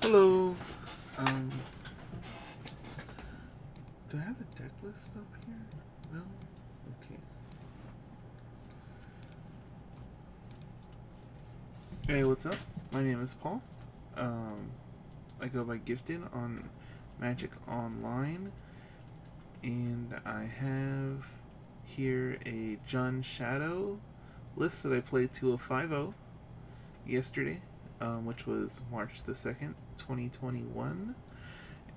Hello. Um, do I have the deck list up here? No? Okay. Hey, what's up? My name is Paul. Um, I go by Gifted on Magic Online, and I have here a John Shadow list that I played to a 5-0 yesterday, which was March the 2nd, 2021.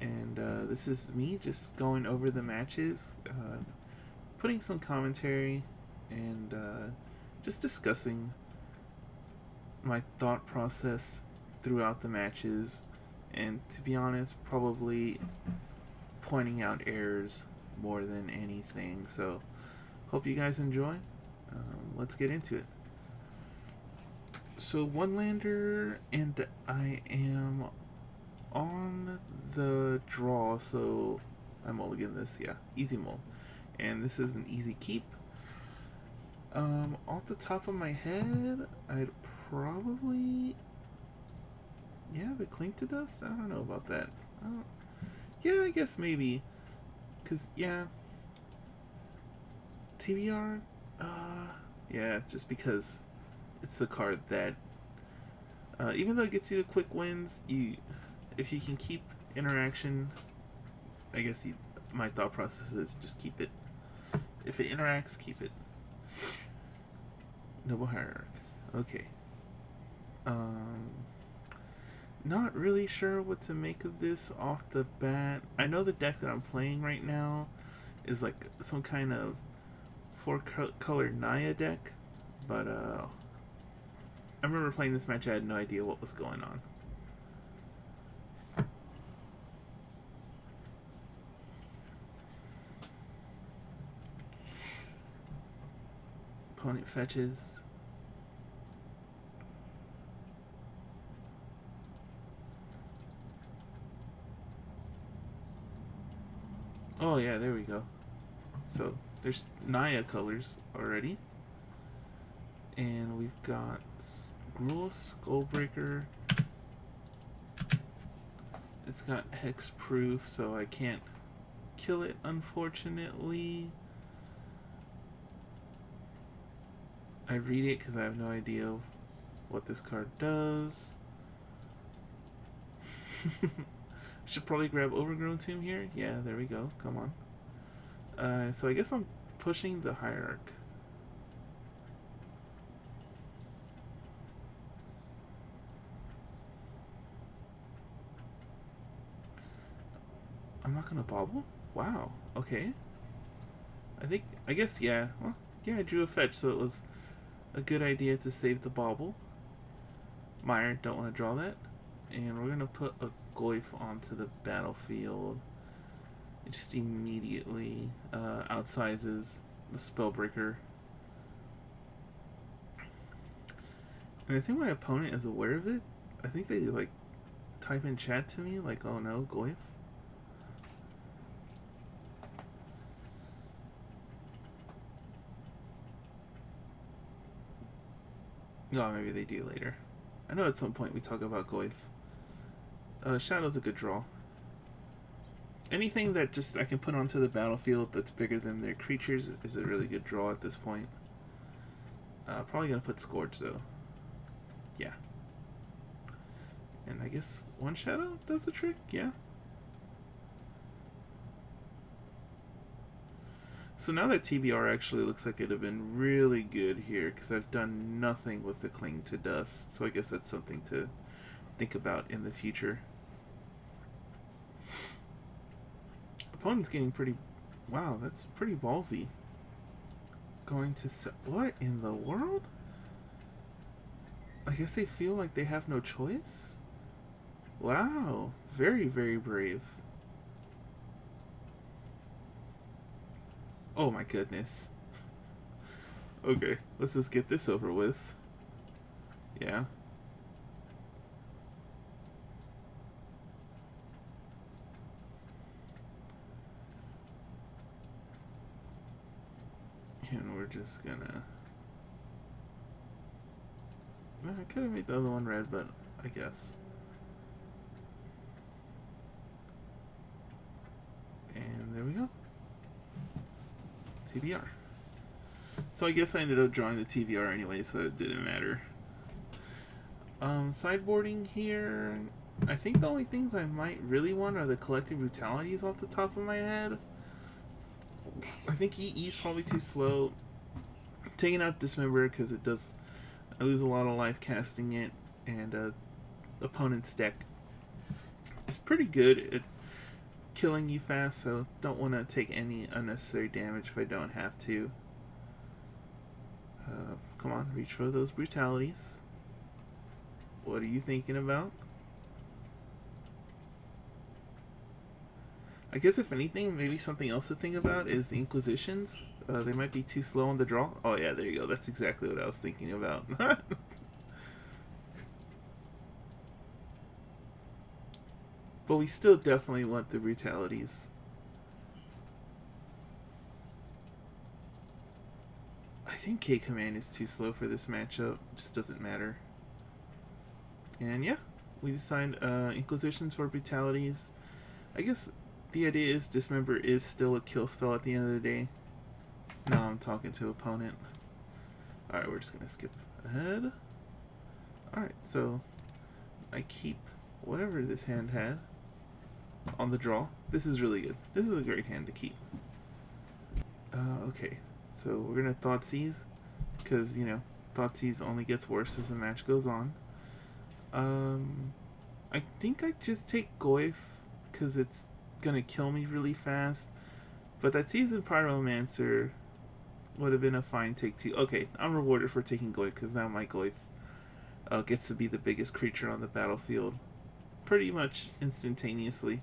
And this is me just going over the matches, putting some commentary, and just discussing my thought process throughout the matches, and to be honest, probably pointing out errors more than anything. So, hope you guys enjoy. Let's get into it. So, one lander, and I am on the draw, so I mulligan this, yeah, easy mull. And this is an easy keep. Off the top of my head, I'd probably, yeah, the cling to dust. I don't know about that. Yeah, I guess maybe, cause yeah, TBR. Yeah, just because it's the card that, even though it gets you the quick wins, if you can keep interaction, I guess my thought process is just keep it. If it interacts, keep it. Noble Hierarch. Okay. Um, Not really sure what to make of this off the bat. I know the deck that I'm playing right now is like some kind of four-color Naya deck, but I remember playing this match. I had no idea what was going on. Opponent fetches. Oh yeah, there we go. So there's Naya colors already, and we've got Gruul Skullbreaker. It's got hexproof, so I can't kill it, unfortunately. I read it because I have no idea what this card does. Should probably grab Overgrown Tomb here. Yeah, there we go. Come on. So I guess I'm pushing the Hierarch. I'm not gonna bobble? Wow. Okay. I guess, yeah. Well, yeah, I drew a fetch, so it was a good idea to save the bobble. Meyer, don't want to draw that. And we're gonna put a Goyf onto the battlefield. It just immediately outsizes the Spellbreaker. And I think my opponent is aware of it. I think they like type in chat to me like, "Oh no, Goyf." No, maybe they do later. I know at some point we talk about Goyf. Shadow's a good draw. Anything that just I can put onto the battlefield that's bigger than their creatures is a really good draw at this point. Probably gonna put Scourge though. Yeah. And I guess one shadow does the trick, yeah. So now that TBR actually looks like it'd have been really good here because I've done nothing with the Cling to Dust. So I guess that's something to think about in the future. Opponent's getting pretty... Wow, that's pretty ballsy. Going to... What in the world? I guess they feel like they have no choice? Wow. Very, very brave. Oh my goodness. Okay, let's just get this over with. Yeah. And we're just gonna... I could have made the other one red, but I guess. And there we go. TBR. So I guess I ended up drawing the TBR anyway, so it didn't matter. Sideboarding here, I think the only things I might really want are the collective brutalities off the top of my head. I think EE is probably too slow. Taking out Dismember because it does, I lose a lot of life casting it, and opponent's deck is pretty good at killing you fast, so don't want to take any unnecessary damage if I don't have to. Come on, reach for those brutalities. What are you thinking about? I guess if anything, maybe something else to think about is the Inquisitions. They might be too slow on the draw. Oh yeah, there you go. That's exactly what I was thinking about. But we still definitely want the brutalities. I think K-Command is too slow for this matchup. Just doesn't matter. And yeah, we assigned Inquisitions for brutalities. I guess the idea is Dismember is still a kill spell at the end of the day. Now I'm talking to opponent. Alright, we're just going to skip ahead. Alright, so I keep whatever this hand had on the draw. This is really good. This is a great hand to keep. Okay, so we're going to Thoughtseize, because, you know, Thoughtseize only gets worse as the match goes on. I think I just take Goyf, because it's going to kill me really fast. But that Seasoned Pyromancer would have been a fine take too. Okay, I'm rewarded for taking Goyf, because now my Goyf gets to be the biggest creature on the battlefield pretty much instantaneously.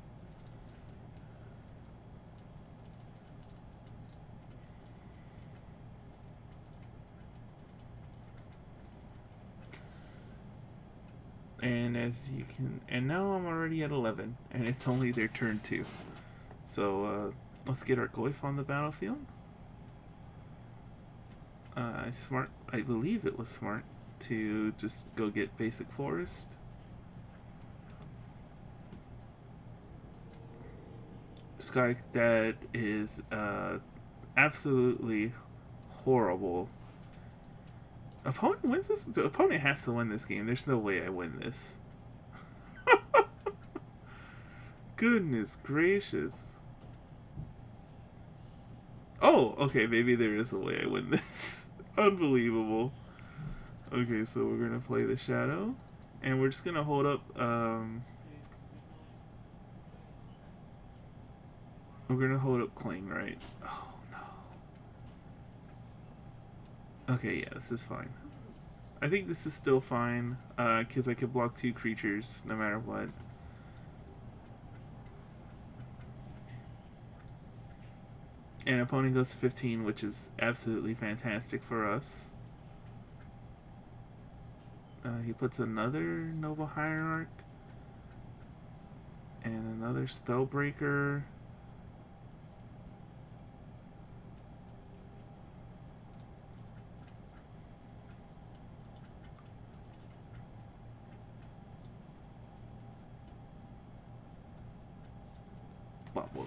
And as you can, and now I'm already at 11, and it's only their turn 2. So let's get our Goyf on the battlefield. I believe it was smart to just go get basic forest. Sky Dad is absolutely horrible. Opponent wins this? The opponent has to win this game. There's no way I win this. Goodness gracious. Oh, okay, maybe there is a way I win this. Unbelievable. Okay, so we're going to play the Shadow. And we're just going to hold up... we're going to hold up Cling, right? Oh, no. Okay, yeah, this is fine. I think this is still fine, because I could block 2 creatures no matter what. And opponent goes 15, which is absolutely fantastic for us. He puts another Noble Hierarch. And another Spellbreaker. Bubble.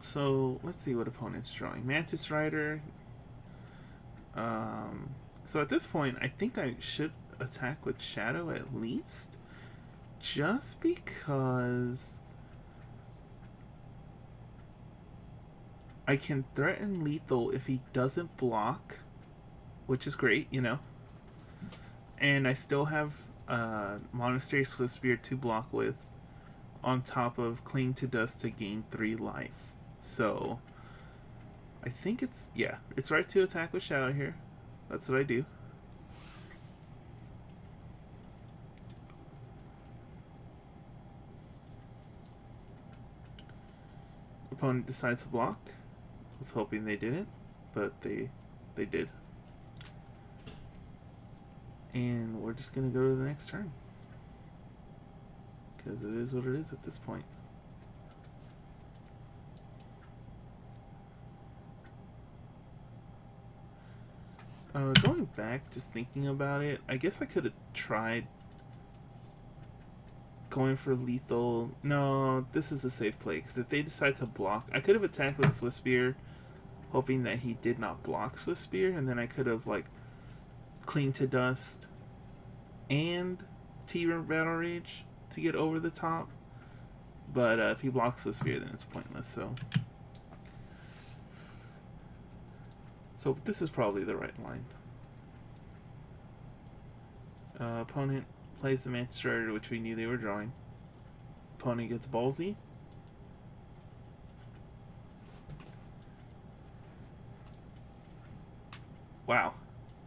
So let's see what opponent's drawing. Mantis Rider. So at this point, I think I should attack with Shadow at least, just because I can threaten lethal if he doesn't block, which is great, you know. And I still have Monastery Swiftspear to block with, on top of Cling to Dust to gain 3 life. So I think it's, yeah, it's right to attack with Shadow here. That's what I do. Opponent decides to block. I was hoping they didn't, but they did. And we're just going to go to the next turn, because it is what it is at this point. Going back, just thinking about it, I guess I could have tried going for lethal. No, this is a safe play because if they decide to block, I could have attacked with Swiss Spear, hoping that he did not block Swiss Spear, and then I could have like clean to dust and T-Battle Rage to get over the top. But if he blocks Swiss Spear, then it's pointless. So this is probably the right line. Opponent plays the Mantis Strider, which we knew they were drawing. Opponent gets ballsy. Wow.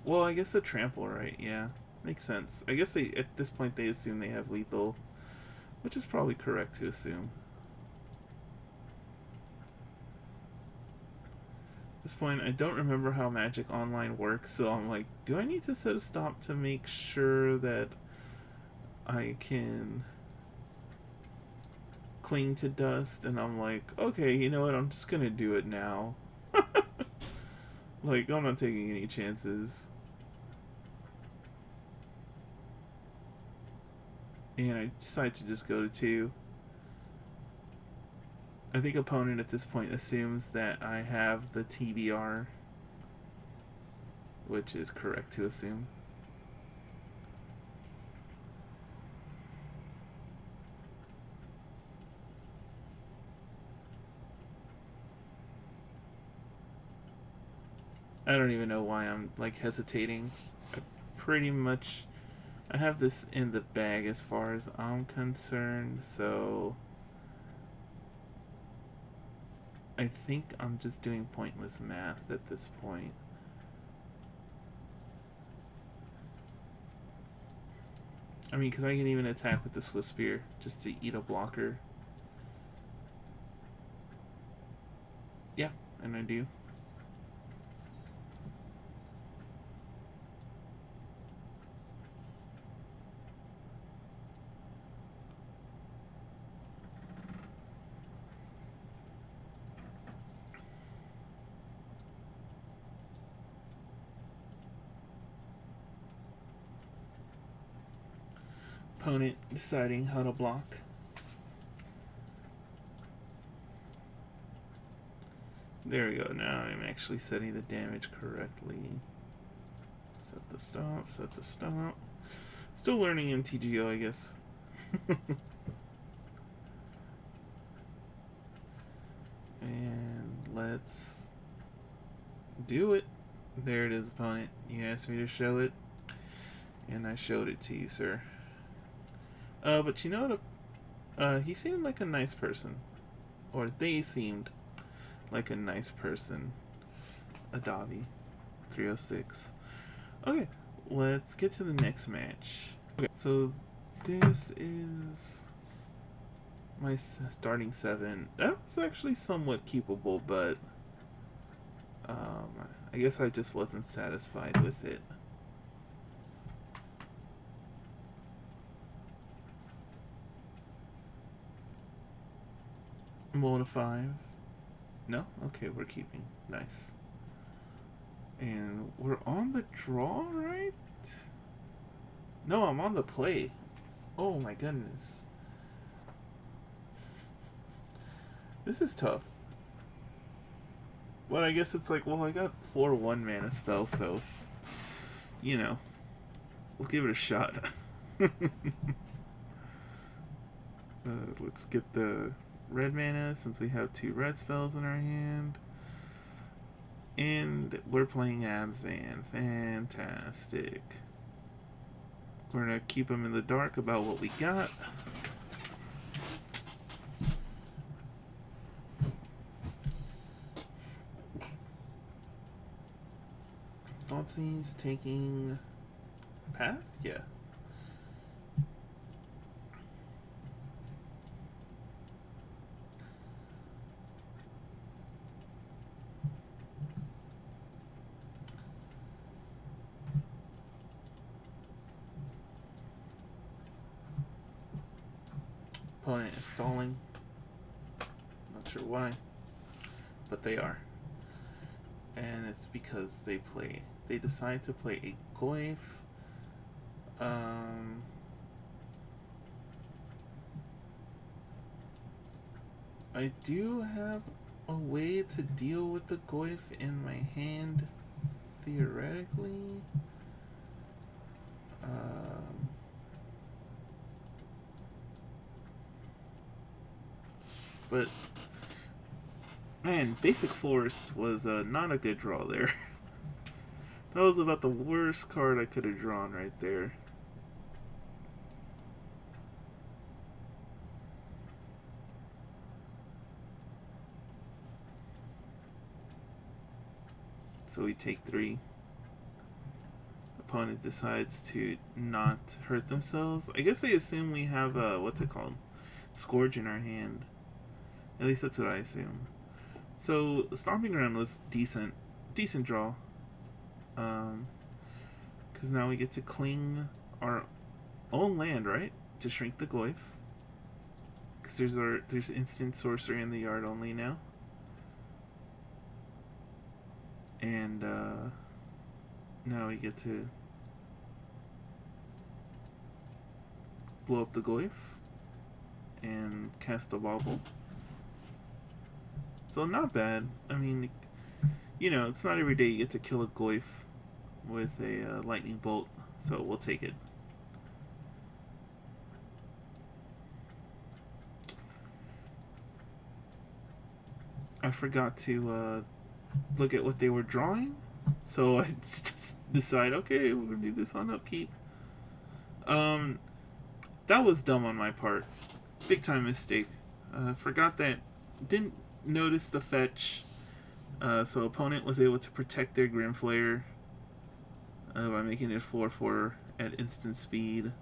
Well, I guess a trample, right? Yeah, makes sense. I guess at this point they assume they have lethal, which is probably correct to assume. At this point, I don't remember how Magic Online works, so I'm like, do I need to set a stop to make sure that I can cling to dust? And I'm like, okay, you know what? I'm just gonna do it now. Like, I'm not taking any chances. And I decide to just go to 2. I think opponent at this point assumes that I have the TBR, which is correct to assume. I don't even know why I'm like hesitating. I have this in the bag as far as I'm concerned, so I think I'm just doing pointless math at this point. I mean, because I can even attack with the Swiss Spear just to eat a blocker. Yeah, and I do. Opponent deciding how to block. There we go. Now I'm actually setting the damage correctly. Set the stop, set the stop. Still learning MTGO, I guess. And let's do it. There it is, opponent. You asked me to show it, and I showed it to you, sir. But you know what? He seemed like a nice person. Or they seemed like a nice person. Adavi. 306. Okay, let's get to the next match. Okay, so this is my starting 7. That was actually somewhat keepable, but I guess I just wasn't satisfied with it. Mold 5. No? Okay, we're keeping. Nice. And we're on the draw, right? No, I'm on the play. Oh my goodness. This is tough. But I guess it's like, well, I got 4 1-mana spells, so, you know, we'll give it a shot. Let's get the red mana since we have 2 red spells in our hand. And we're playing Abzan. Fantastic. We're going to keep them in the dark about what we got. He's taking path? Yeah. Opponent is stalling. Not sure why, but they are. And it's because they decide to play a Goyf. I do have a way to deal with the goif in my hand, theoretically. Um, but man, Basic Forest was not a good draw there. That was about the worst card I could have drawn right there. So we take 3. Opponent decides to not hurt themselves. I guess they assume we have what's it called? Scourge in our hand. At least that's what I assume. So Stomping Ground was decent draw. Because now we get to cling our own land, right? To shrink the goif. Because there's instant sorcery in the yard only now. And now we get to blow up the goif and cast a bauble. So not bad. I mean, you know, it's not every day you get to kill a goif with a lightning bolt, so we'll take it. I forgot to look at what they were drawing, so I just decide, okay, we're gonna do this on upkeep. That was dumb on my part. Big time mistake. Forgot that. Didn't notice the fetch. So opponent was able to protect their Grimflayer by making it 4/4 at instant speed.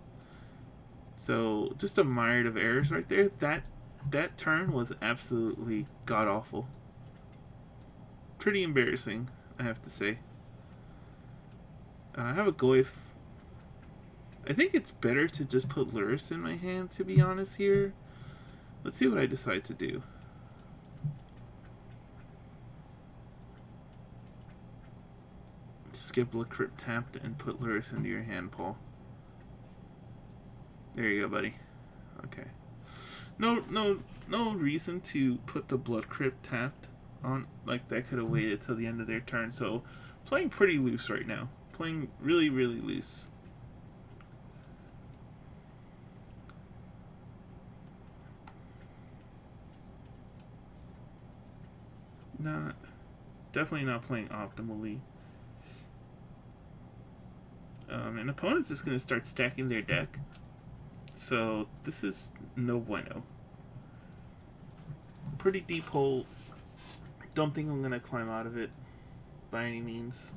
So just a myriad of errors right there. That turn was absolutely god awful. Pretty embarrassing, I have to say. I have a goif. I think it's better to just put Luris in my hand, to be honest here. Let's see what I decide to do. Skip Crypt tapped and put Luris into your hand, Paul. There you go, buddy. Okay. No reason to put the Blood Crypt tapped on. Like, that could have waited till the end of their turn. So, playing pretty loose right now. Playing really, really loose. Definitely not playing optimally. And opponent's just going to start stacking their deck. So this is no bueno. Pretty deep hole. Don't think I'm going to climb out of it by any means.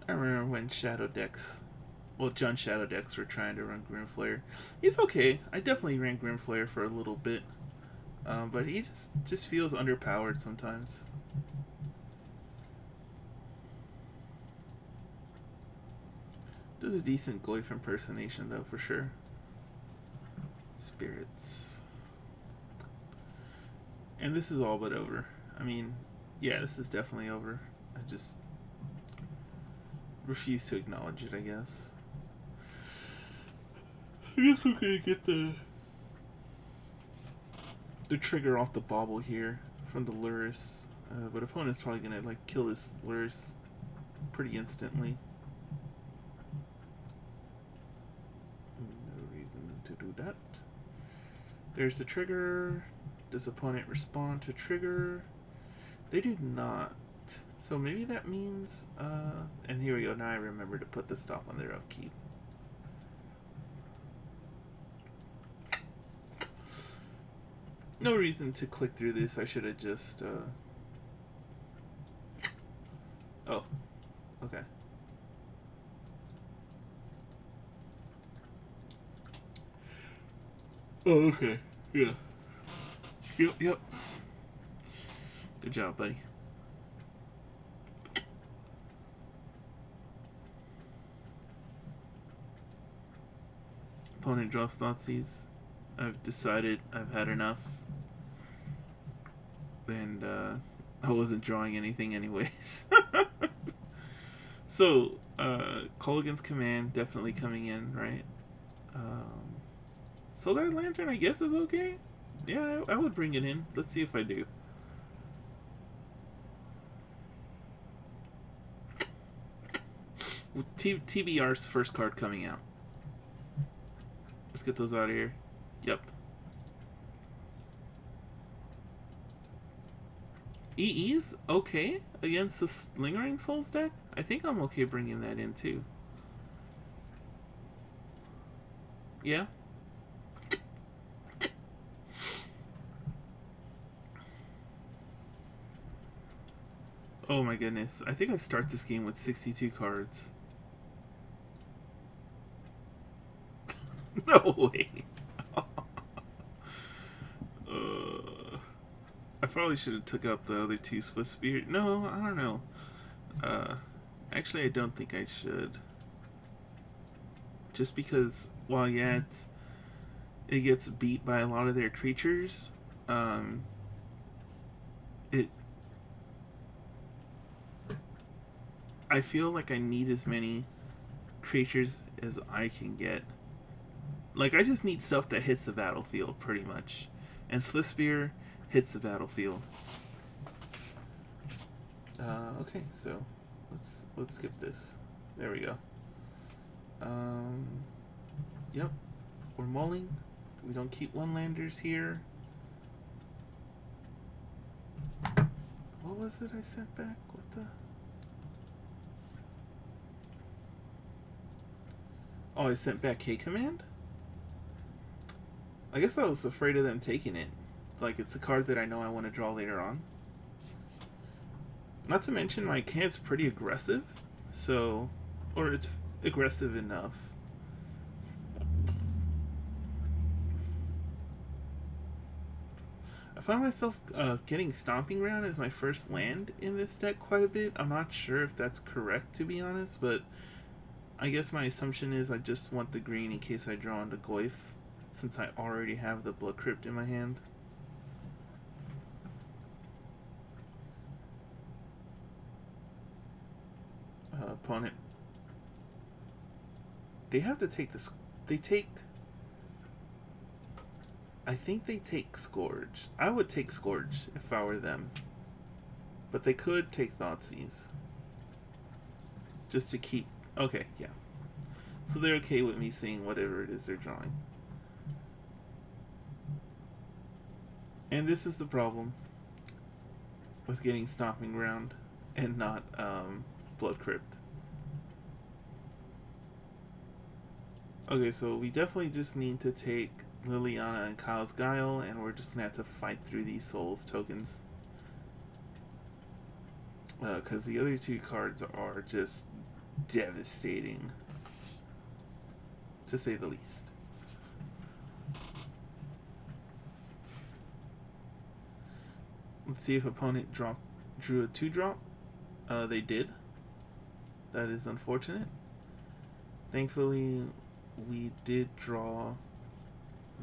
I remember when John Shadow decks were trying to run Grimflayer. He's okay. I definitely ran Grimflayer for a little bit. But he just feels underpowered sometimes. Does a decent goif impersonation though, for sure. Spirits. And this is all but over. I mean, yeah, this is definitely over. I just refuse to acknowledge it, I guess. I guess we're gonna get the trigger off the bauble here from the Luris. But opponent's probably gonna like kill this Luris pretty instantly. No reason to do that. There's the trigger. Does opponent respond to trigger? They do not. So maybe that means and here we go. Now I remember to put the stop on their upkeep. No reason to click through this. I should have just oh, okay. Oh, okay. Yeah. Yep. Good job, buddy. Opponent draws Thoughtseize. I've decided I've had enough. And I wasn't drawing anything anyways. So, Colligan's Command definitely coming in, right? Solar Lantern, I guess, is okay. Yeah, I would bring it in. Let's see if I do. With TBR's first card coming out. Let's get those out of here. Yep. EE's okay against the Lingering Souls deck. I think I'm okay bringing that in too. Yeah. Oh my goodness. I think I start this game with 62 cards. No way. I probably should have took out the other two Swiss Spear. No, I don't know. Actually, I don't think I should. Just because, well, yeah, it gets beat by a lot of their creatures. It. I feel like I need as many creatures as I can get. Like, I just need stuff that hits the battlefield, pretty much. And Swiss Spear hits the battlefield. Okay, so let's skip this. There we go. Yep, we're mulling. We don't keep one-landers here. What was it I sent back? What the? Oh, I sent back K-Command? I guess I was afraid of them taking it. Like, it's a card that I know I want to draw later on. Not to mention, my hand's pretty aggressive. So, or it's aggressive enough. I find myself getting Stomping Ground as my first land in this deck quite a bit. I'm not sure if that's correct, to be honest, but I guess my assumption is I just want the green in case I draw into Goyf, since I already have the Blood Crypt in my hand. Opponent. They have to take this. They take. I think they take Scourge. I would take Scourge if I were them. But they could take Thoughtseize. Just to keep. Okay, yeah. So they're okay with me seeing whatever it is they're drawing. And this is the problem with getting Stomping Ground and not Blood Crypt. Okay, so we definitely just need to take Liliana and Kyle's Guile, and we're just gonna have to fight through these Souls tokens. Because the other two cards are just devastating, to say the least. Let's see if opponent drew a 2-drop. They did. That is unfortunate. Thankfully, we did draw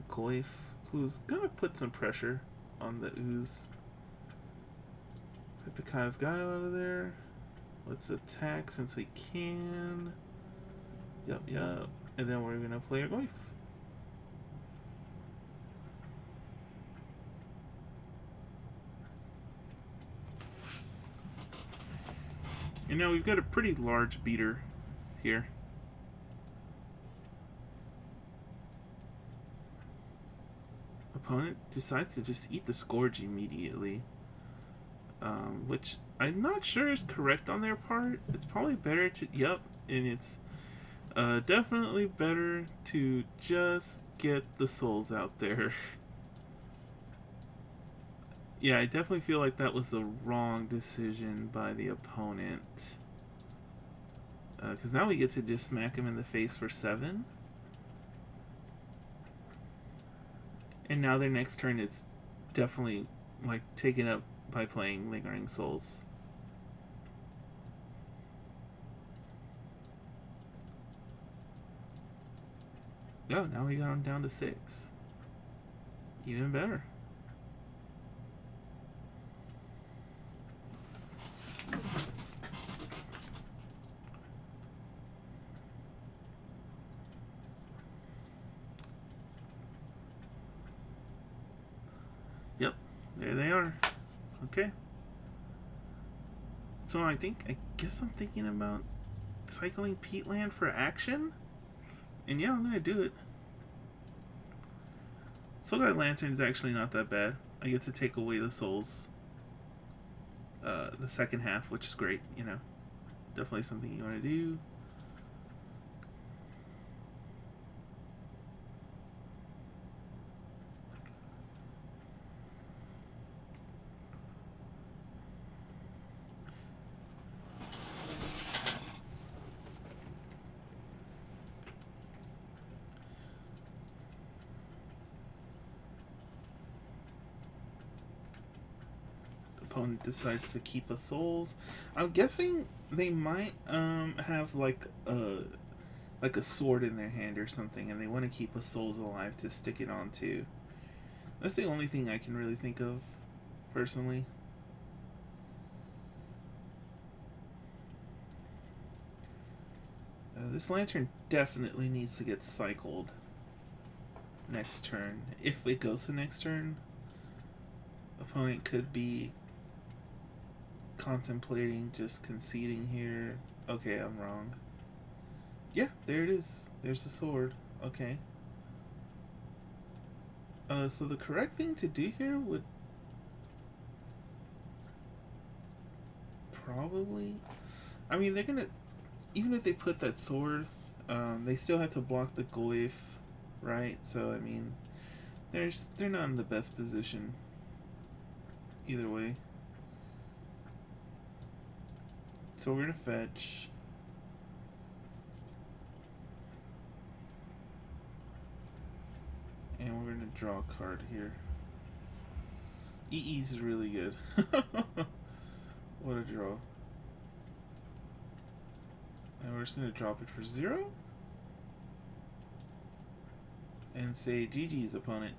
Goyf, who's gonna put some pressure on the Ooze. Let's get the Kai's Guile out of there. Let's attack since we can. Yep. And then we're gonna play our Goyf. And now we've got a pretty large beater here. Opponent decides to just eat the Scourge immediately. Which I'm not sure is correct on their part. It's probably better to... Yep, and it's definitely better to just get the souls out there. Yeah, I definitely feel like that was the wrong decision by the opponent. Because now we get to just smack him in the face for 7. And now their next turn is definitely like taken up by playing Lingering Souls. Oh, now we got him down to 6. Even better. There they are. Okay. So I guess I'm thinking about cycling Peatland for action. And yeah, I'm gonna do it. Soul Guide Lantern is actually not that bad. I get to take away the souls. The second half, which is great, you know. Definitely something you want to do. Opponent decides to keep a souls. I'm guessing they might have like a sword in their hand or something, and they want to keep a souls alive to stick it onto. That's the only thing I can really think of, personally. This lantern definitely needs to get cycled next turn. If it goes to next turn, opponent could be contemplating just conceding here. Okay, I'm wrong. Yeah, there it is. There's the sword. Okay. So the correct thing to do here would probably... I mean, they're gonna... Even if they put that sword, they still have to block the Goyf, right? So, I mean, they're not in the best position either way. So we're gonna fetch. And we're gonna draw a card here. EE's is really good. What a draw. And we're just gonna drop it for 0. And say GG's opponent.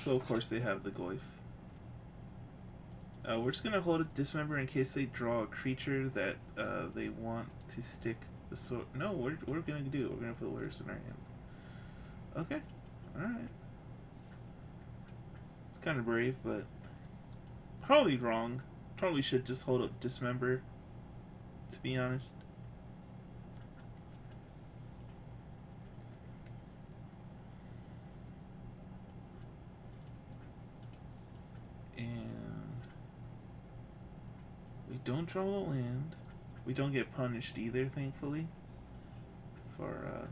So of course they have the Goyf. We're just gonna hold a dismember in case they draw a creature that they want to stick the sword. No, we're gonna do it. We're gonna put Lurrus in our hand. Okay, all right. It's kind of brave, but probably wrong. Probably should just hold a dismember. To be honest. We don't draw the land. We don't get punished either, thankfully. For,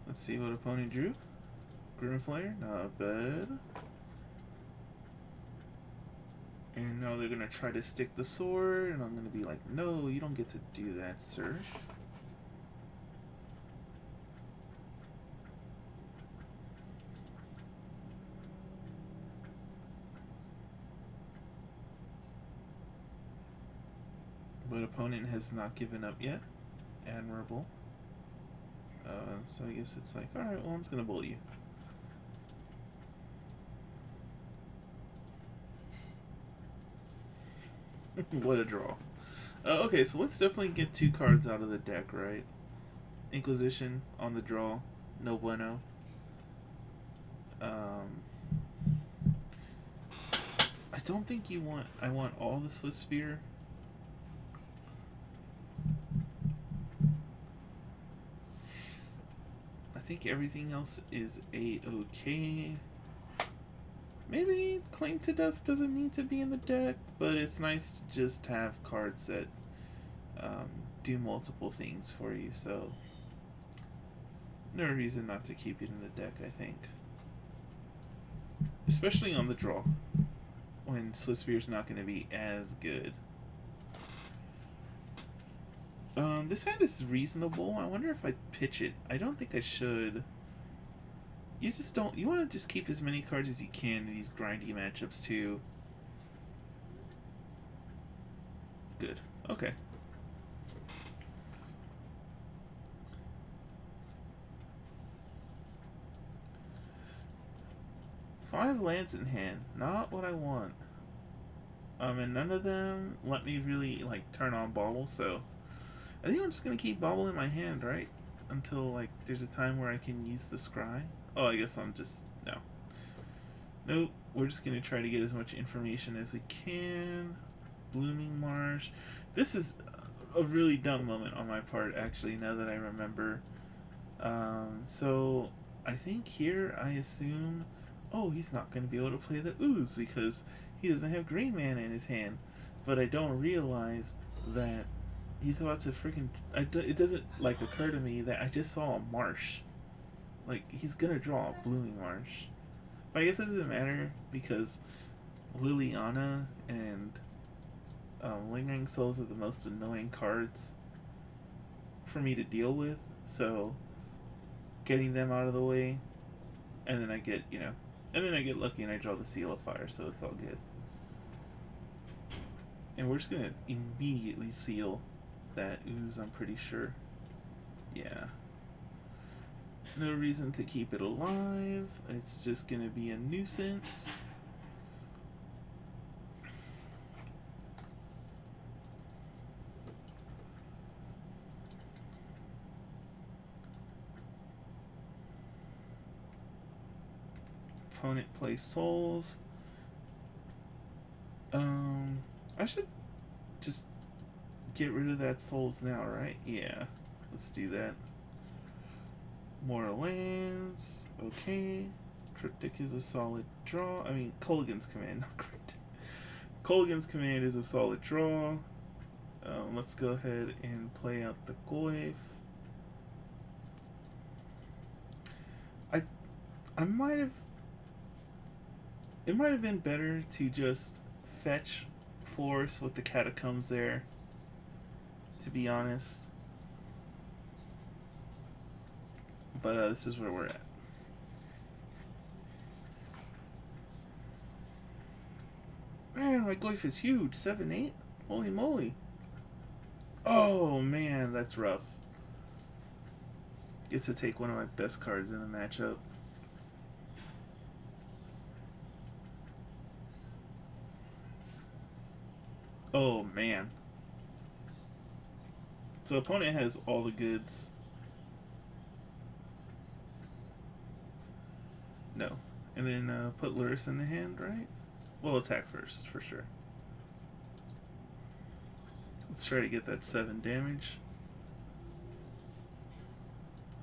let's see what opponent drew. Grimflayer, not bad. And now they're gonna try to stick the sword, and I'm gonna be like, no, you don't get to do that, sir. But opponent has not given up yet. Admirable. So I guess it's like, alright, well, I'm just gonna bolt you. What a draw. Okay, so let's definitely get 2 cards out of the deck, right? Inquisition on the draw. No bueno. I don't think you want... I want all the Swiss Spear. think everything else is a-okay. Maybe Claim to Dust doesn't need to be in the deck, but it's nice to just have cards that um, do multiple things for you, so no reason not to keep it in the deck, I think. Especially on the draw, when Swiftspear's not going to be as good. This hand is reasonable. I wonder if I pitch it. I don't think I should. You just don't. You want to just keep as many cards as you can in these grindy matchups too. Good. Okay. Five lands in hand. Not what I want. And none of them let me really like turn on Bobble, so I think I'm just gonna keep Bobble in my hand, right? Until like there's a time where I can use the scry. Oh, I guess I'm just no. Nope. We're just gonna try to get as much information as we can. Blooming Marsh. This is a really dumb moment on my part, actually. Now that I remember. So I think here I assume, oh, he's not gonna be able to play the Ooze because he doesn't have green mana in his hand. But I don't realize that he's about to freaking. It doesn't like occur to me that I just saw a marsh. Like he's gonna draw a blooming marsh, but I guess it doesn't matter because Liliana and Lingering Souls are the most annoying cards for me to deal with. So getting them out of the way, and then I get and then I get lucky and I draw the Seal of Fire, so it's all good. And we're just gonna immediately seal that Ooze, I'm pretty sure. Yeah. No reason to keep it alive. It's just gonna be a nuisance. Opponent plays Souls. I should just get rid of that Souls now, right? Yeah. Let's do that. More lands. Okay. Cryptic is a solid draw. I mean, Kolaghan's Command, not Cryptic. Kolaghan's Command is a solid draw. Let's go ahead and play out the Goyf. I might have. It might have been better to just fetch Force with the Catacombs there, to be honest. But this is where we're at. Man, my Goyf is huge. 7-8? Holy moly. Oh, man, that's rough. Gets to take one of my best cards in the matchup. Oh, man. So opponent has all the goods. No. And then put Luris in the hand, right? We'll attack first, for sure. Let's try to get that 7 damage.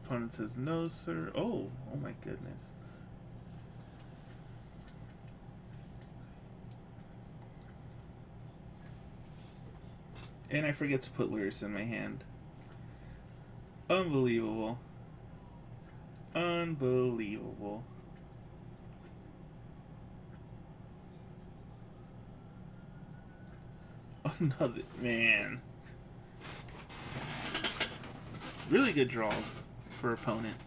Opponent says no, sir. Oh my goodness. And I forget to put Luris in my hand. Unbelievable. Unbelievable. Another, man. Really good draws for opponent.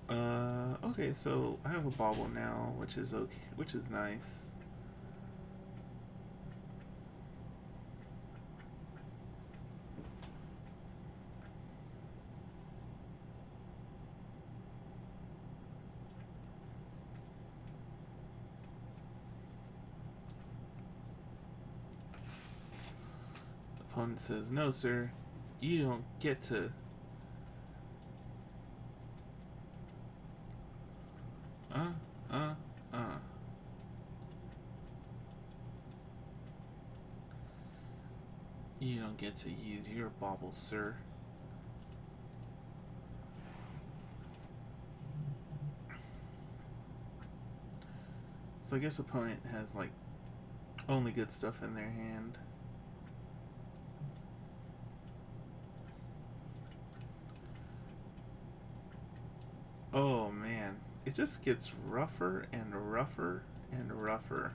Okay, so I have a Bobble now, which is okay, which is nice. Opponent says, no, sir, you don't get to. You don't get to use your Bobble, sir. So I guess opponent has like only good stuff in their hand. Oh man, it just gets rougher and rougher and rougher.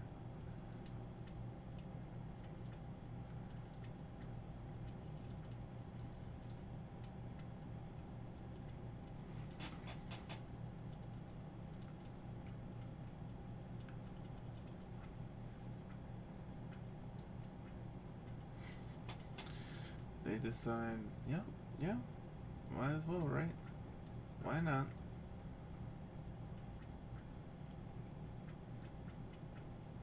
They decide, yeah, might as well, right? Why not?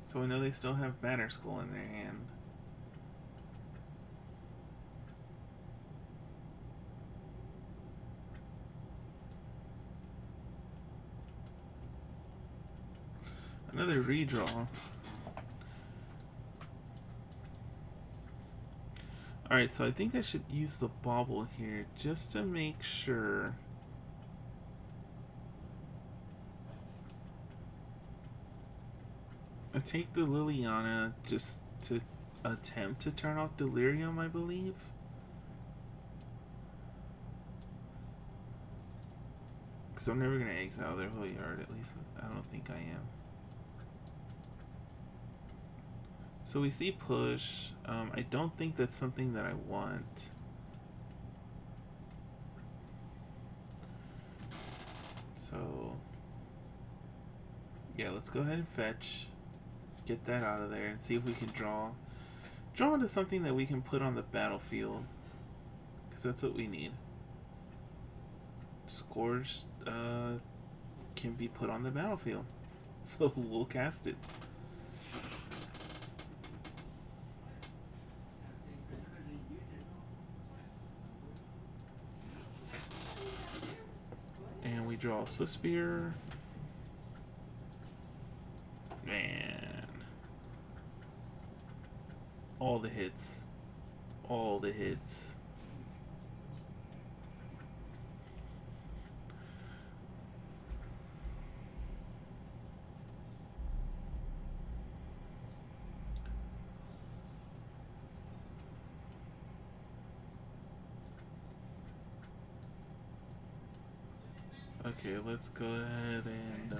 So we know they still have Batter Skull in their hand. Another redraw. Alright, so I think I should use the bauble here just to make sure. I take the Liliana just to attempt to turn off Delirium, I believe. Because I'm never going to exile their whole yard, at least I don't think I am. So we see push. I don't think that's something that I want. So, yeah, let's go ahead and fetch. Get that out of there and see if we can draw into something that we can put on the battlefield. Because that's what we need. Scourge can be put on the battlefield. So we'll cast it. And we draw a Swiss Spear. Man. All the hits. All the hits. Okay, let's go ahead and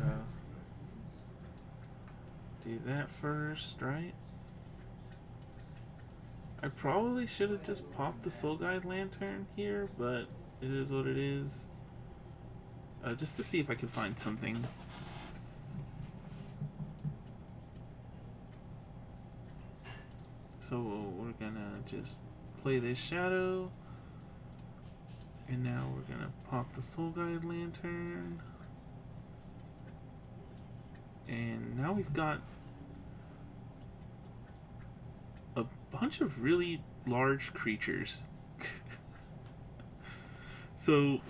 do that first, right? I probably should have just popped the Soul Guide Lantern here, but it is what it is. Just to see if I can find something. So we're gonna just play this Shadow. And now we're gonna pop the Soul Guide Lantern. And now we've got a bunch of really large creatures. So,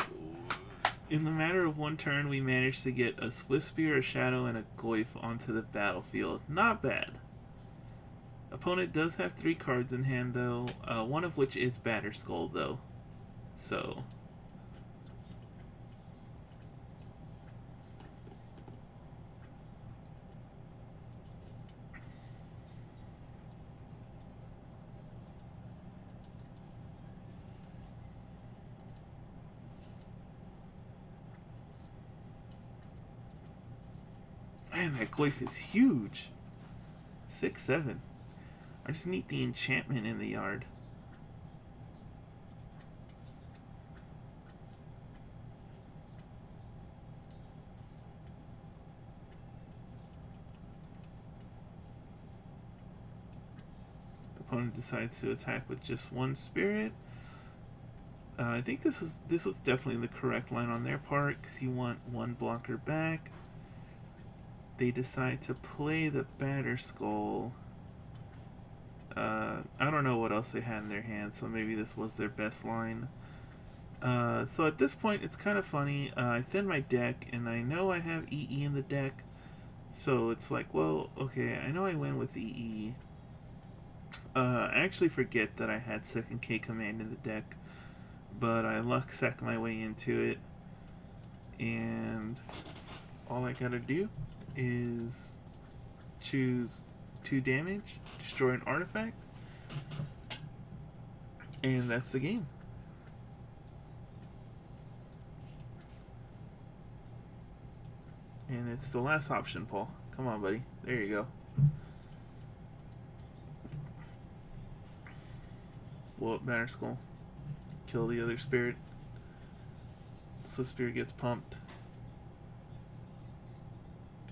in the matter of one turn, we managed to get a Swift Spear, a Shadow, and a Goyf onto the battlefield. Not bad. Opponent does have 3 cards in hand, though. One of which is Batter Skull, though. So... Man, that Goyf is huge. 6/7. I just need the enchantment in the yard. Opponent decides to attack with just 1 spirit. I think this is definitely the correct line on their part because you want 1 blocker back. They decide to play the Batter Skull. I don't know what else they had in their hand, so maybe this was their best line. So at this point, it's kind of funny. I thin my deck, and I know I have EE in the deck. So it's like, well, okay, I know I win with EE. I actually forget that I had second K command in the deck, but I luck sack my way into it. And all I gotta do is choose 2 damage, destroy an artifact, and that's the game. And it's the last option, Paul. Come on, buddy. There you go. Blow up Banner Skull. Kill the other spirit. So spirit gets pumped.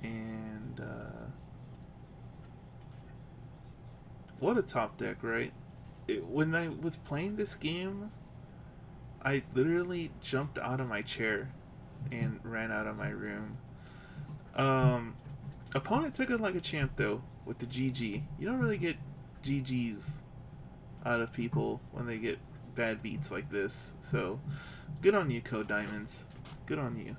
And what a top deck, right? When I was playing this game, I literally jumped out of my chair and ran out of my room. Opponent took it like a champ though with the GG. You don't really get GGs out of people when they get bad beats like this. So good on you, Code Diamonds. Good on you.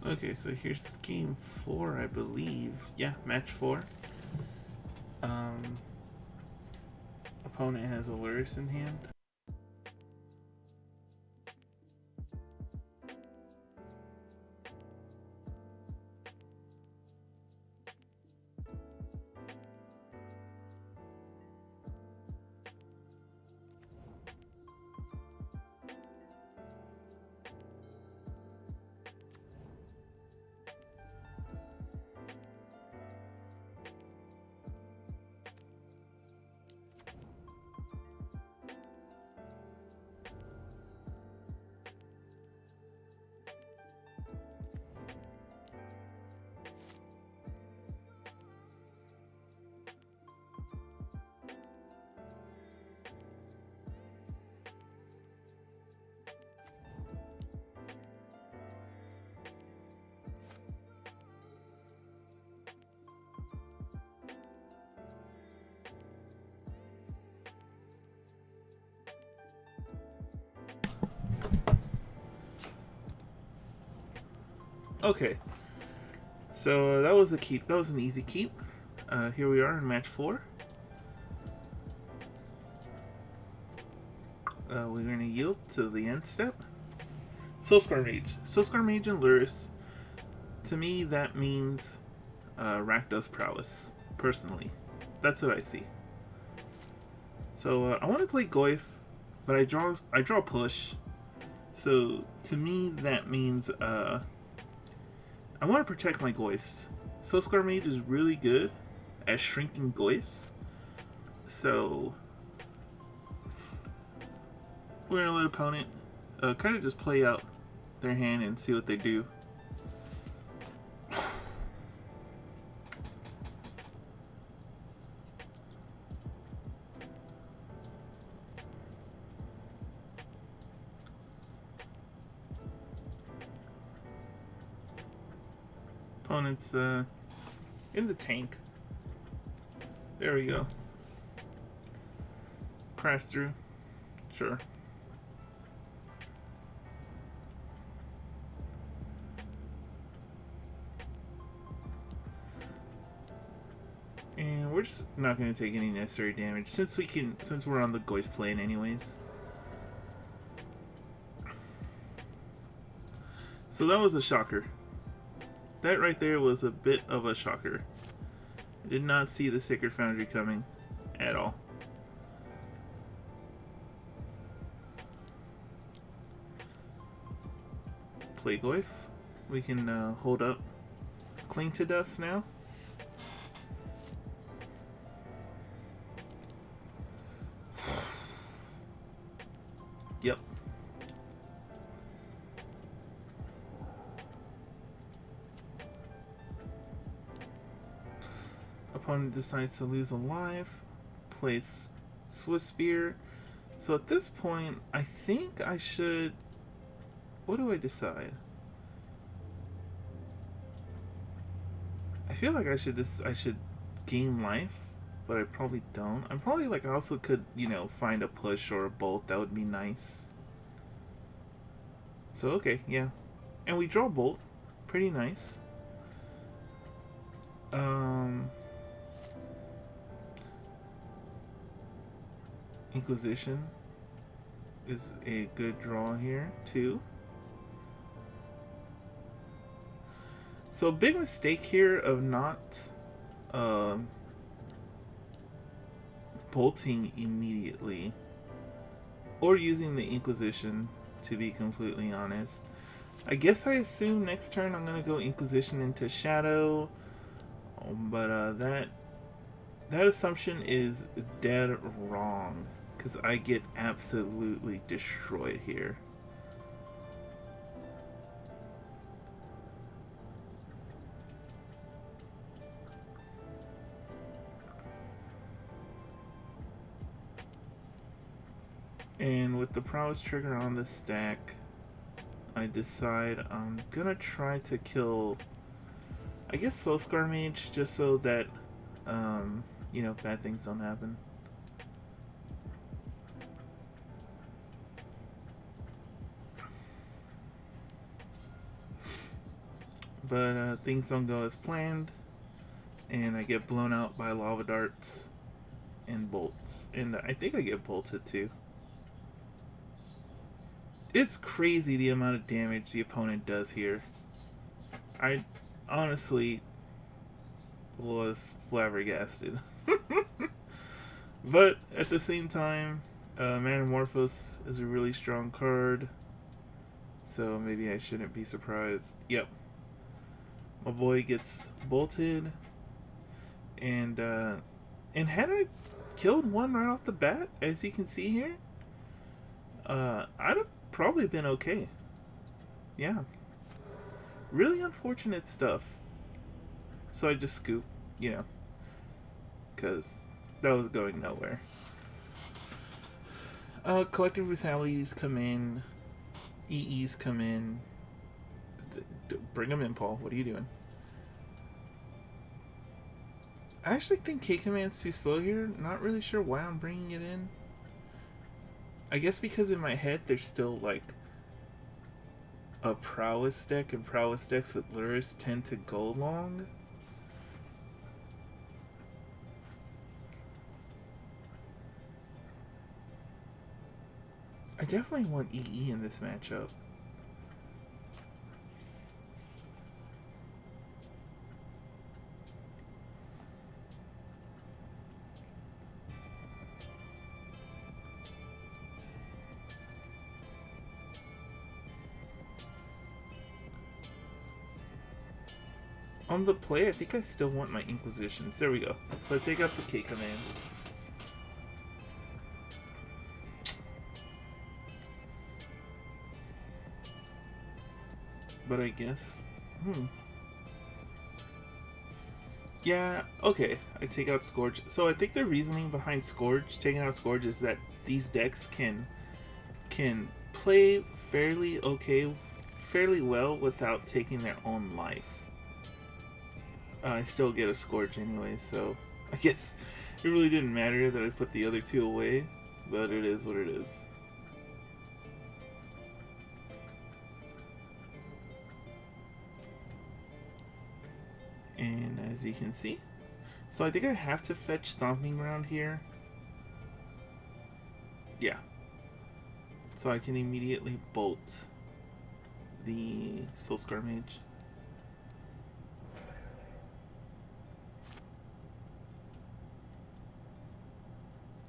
Okay, so here's game 4, I believe. Yeah, match 4. Opponent has a Luris in hand. Okay, so that was a keep. That was an easy keep. Here we are in match 4. We're going to yield to the end step. Soulscar Mage. Soulscar Mage and Luris. To me, that means Rakdos Prowess, personally. That's what I see. So I want to play Goyf, but I draw push. So to me, that means I want to protect my Goyfs. Soulscar Mage is really good at shrinking Goyfs. So we're going to let opponent kind of just play out their hand and see what they do. Opponent's in the tank. There we go. Crash through. Sure. And we're just not going to take any necessary damage since we're on the Goyf plane anyways. So that was a shocker. That right there was a bit of a shocker. I did not see the Sacred Foundry coming at all. Play Goyf. We can hold up Cling to Dust now. Yep. Opponent decides to lose a life. Place Swiss Spear. So at this point, I think I should... What do I decide? I feel like I should gain life, but I probably don't. I'm probably like I also could, you know, find a push or a bolt. That would be nice. So okay, yeah. And we draw bolt. Pretty nice. Inquisition is a good draw here too. So big mistake here of not um, bolting immediately, or using the Inquisition, to be completely honest. I guess I assume next turn I'm gonna go Inquisition into Shadow, but that assumption is dead wrong, because I get absolutely destroyed here. And with the prowess trigger on the stack, I decide I'm gonna try to kill, I guess, Soul Scar Mage, just so that, you know, bad things don't happen. But things don't go as planned, and I get blown out by lava darts and bolts. And I think I get bolted too. It's crazy the amount of damage the opponent does here. I honestly was flabbergasted. But at the same time, Manamorphose is a really strong card, so maybe I shouldn't be surprised. Yep. My boy gets bolted, and had I killed one right off the bat, as you can see here, I'd have probably been okay. Yeah. Really unfortunate stuff. So I just scoop, you know, because that was going nowhere. Collective Brutalities come in. EEs come in. Bring them in, Paul. What are you doing? I actually think K-Command's too slow here. Not really sure why I'm bringing it in. I guess because in my head there's still like a prowess deck, and prowess decks with Luris tend to go long. I definitely want EE in this matchup. On the play, I think I still want my Inquisitions. There we go. So I take out the K commands. But I guess... Yeah, okay. I take out Scourge. So I think the reasoning behind Scourge, taking out Scourge, is that these decks can play fairly well without taking their own life. I still get a Scourge anyway, so I guess it really didn't matter that I put the other two away, but it is what it is. And as you can see, so I think I have to fetch Stomping Ground here. Yeah. So I can immediately bolt the Soul Scar Mage.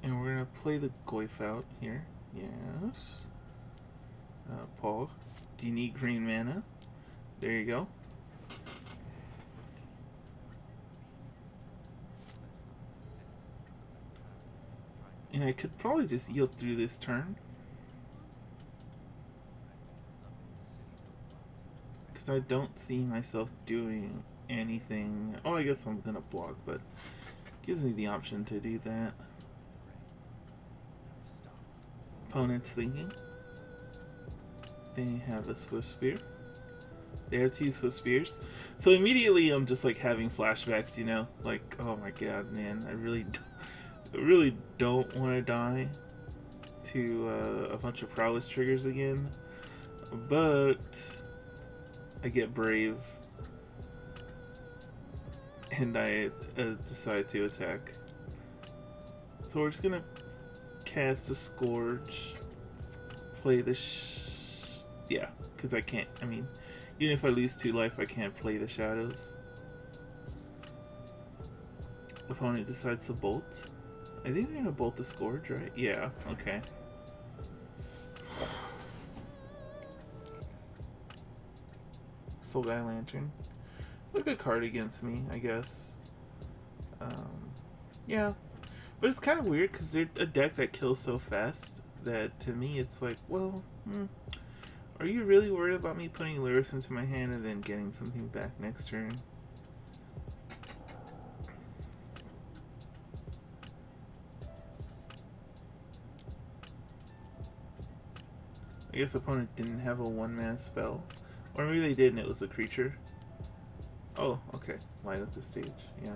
And we're gonna play the Goyf out here. Yes. Paul, do you need green mana? There you go. And I could probably just yield through this turn, because I don't see myself doing anything. Oh, I guess I'm gonna block, but it gives me the option to do that. Opponent's thinking. They have a Swift Spear. They have 2 Swift Spears. So immediately I'm just like having flashbacks, you know? Like, oh my god, man, I really don't want to die to a bunch of prowess triggers again. But I get brave. And I decide to attack. So we're just gonna cast a Scourge. Play the yeah, because I can't, I mean, even if I lose 2 life, I can't play the Shadows. Opponent decides to bolt. I think they're gonna bolt the Scourge, right? Yeah, okay. Soul Guy Lantern. A good card against me, I guess. Yeah. But it's kind of weird because they're a deck that kills so fast that to me it's like, well, are you really worried about me putting Lurrus into my hand and then getting something back next turn? I guess opponent didn't have a one-mana spell. Or maybe they did and it was a creature. Oh, okay. Light up the stage, yeah.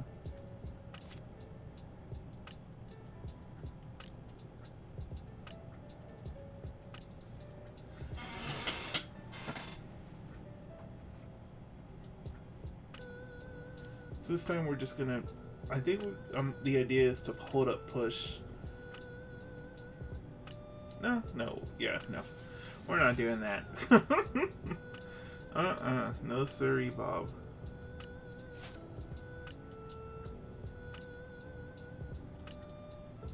So this time we're just gonna... I think the idea is to hold up push. No. We're not doing that. No siree, Bob.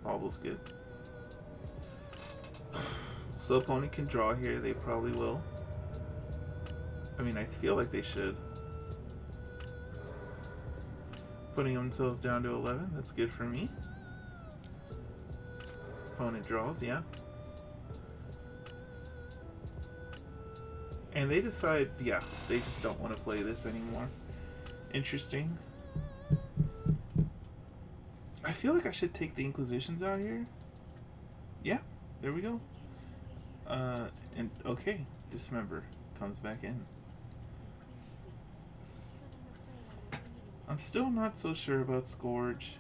Bobble's good. So opponent can draw here, they probably will. I mean, I feel like they should. Putting themselves down to 11, that's good for me. Opponent draws, yeah. And they decide, yeah, they just don't want to play this anymore. Interesting. I feel like I should take the Inquisitions out here. Yeah, there we go. And okay, Dismember comes back in. I'm still not so sure about Scourge.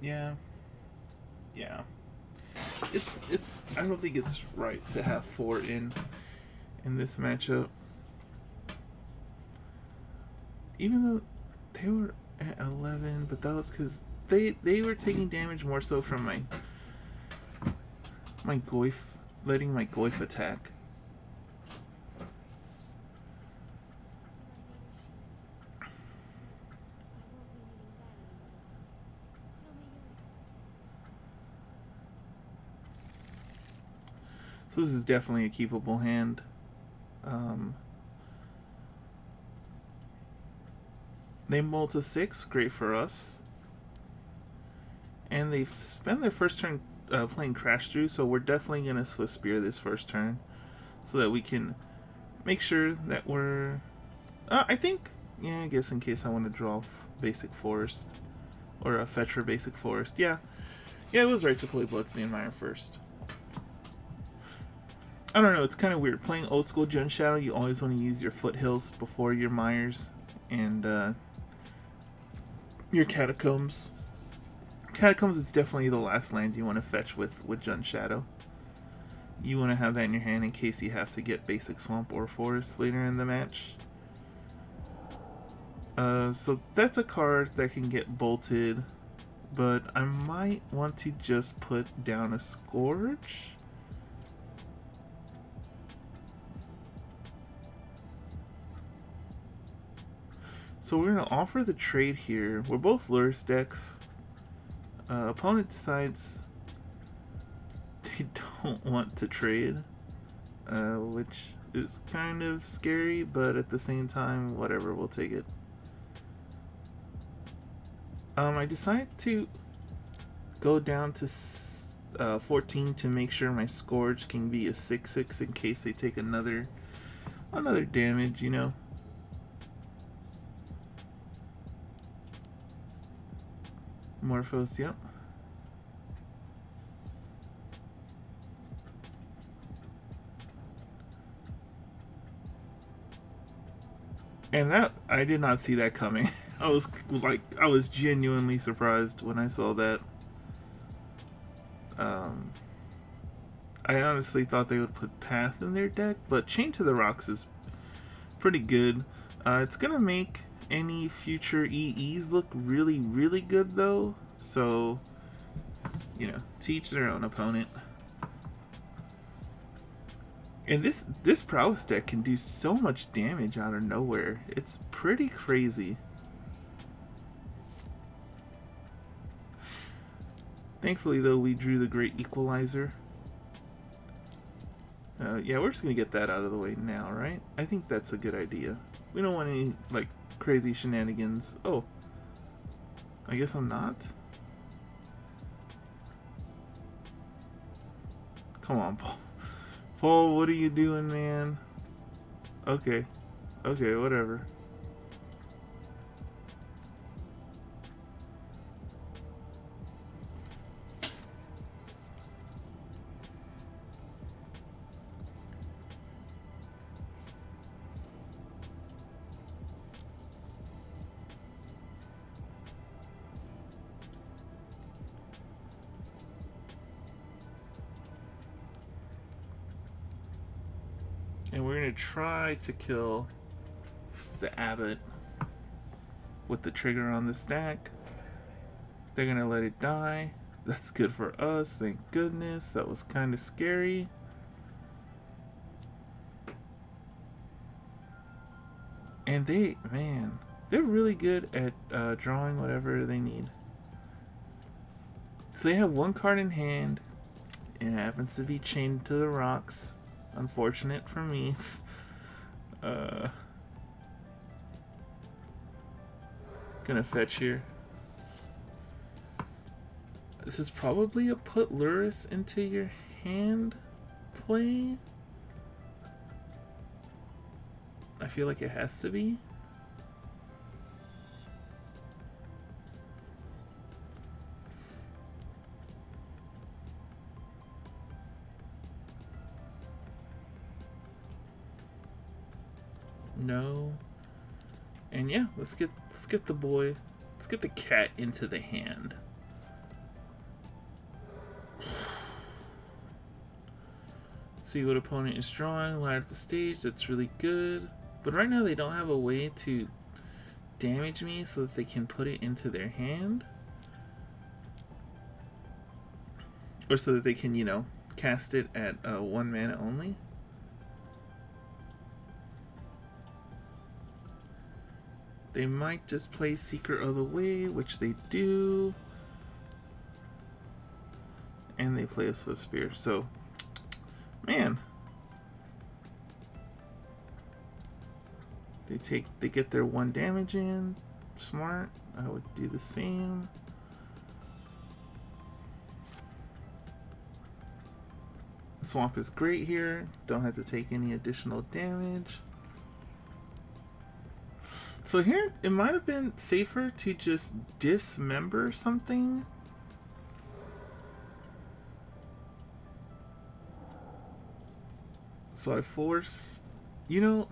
Yeah. It's I don't think it's right to have 4 in this matchup. Even though they were at 11, but that was because they were taking damage more so from my Goyf, letting my Goyf attack. So this is definitely a keepable hand. They mull to 6, great for us. And they spend their first turn playing Crash Through, so we're definitely going to Swift Spear this first turn so that we can make sure that we're... I think, yeah, I guess in case I want to draw Basic Forest or a fetch for Basic Forest. Yeah, it was right to play Bloodstained Mire first. I don't know, it's kind of weird. Playing old school Jund Shadow, you always want to use your Foothills before your Mires and your Catacombs. Catacombs is definitely the last land you want to fetch with Jund Shadow. You want to have that in your hand in case you have to get basic Swamp or Forest later in the match. So that's a card that can get bolted, but I might want to just put down a Scourge. So we're going to offer the trade here. We're both Lurrus decks. Opponent decides they don't want to trade, which is kind of scary, but at the same time, whatever, we'll take it. I decide to go down to 14 to make sure my Scourge can be a 6/6 in case they take another damage, you know. Morphos, yep. And that, I did not see that coming. I was genuinely surprised when I saw that. I honestly thought they would put Path in their deck, but Chain to the Rocks is pretty good. It's gonna make any future EEs look really, really good though. So, you know, to each their own, opponent. And this Prowess deck can do so much damage out of nowhere. It's pretty crazy. Thankfully, though, we drew the Great Equalizer. Yeah, we're just gonna get that out of the way now, right? I think that's a good idea. We don't want any, like, crazy shenanigans. Oh. I guess I'm not? Come on, Paul. Paul, what are you doing, man? Okay. Okay, whatever. And we're gonna try to kill the abbot with the trigger on the stack. They're gonna let it die. That's good for us, thank goodness. That was kind of scary. And they're really good at drawing whatever they need. So they have one card in hand. It happens to be chained to the rocks. Unfortunate for me. Gonna fetch here. This is probably a put Luris into your hand play. I feel like it has to be. No. And yeah, let's get the cat into the hand. See what opponent is drawing, light up the stage, that's really good. But right now they don't have a way to damage me so that they can put it into their hand. Or so that they can, you know, cast it at 1 mana only. They might just play Secret of the Way, which they do. And they play a Swift Spear, so man. They get their 1 damage in. Smart. I would do the same. Swamp is great here. Don't have to take any additional damage. So here, it might have been safer to just dismember something. So I force... You know,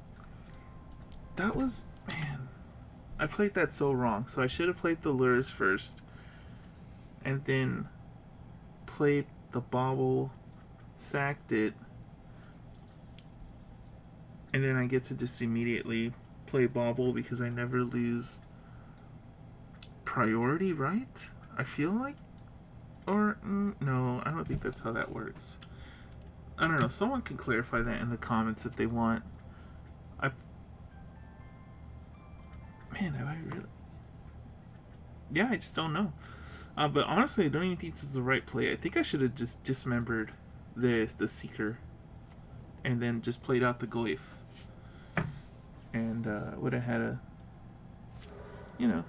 that was... Man, I played that so wrong. So I should have played the lures first. And then played the bauble, sacked it. And then I get to just immediately play bauble because I never lose priority, right? I feel like? Or, no, I don't think that's how that works. I don't know. Someone can clarify that in the comments if they want. Man, have I really... Yeah, I just don't know. But honestly, I don't even think this is the right play. I think I should have just dismembered the Seeker. And then just played out the Goyf. And would have had a... You know...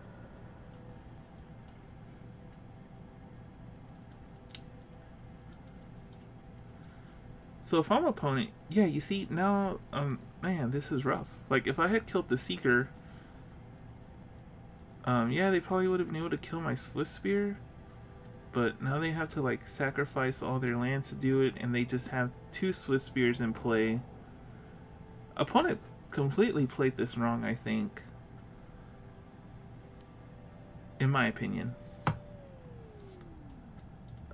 So if I'm opponent, yeah, you see, now, man, this is rough. Like, if I had killed the Seeker, yeah, they probably would have been able to kill my Swift Spear, but now they have to, like, sacrifice all their lands to do it, and they just have 2 Swift Spears in play. Opponent completely played this wrong, I think. In my opinion.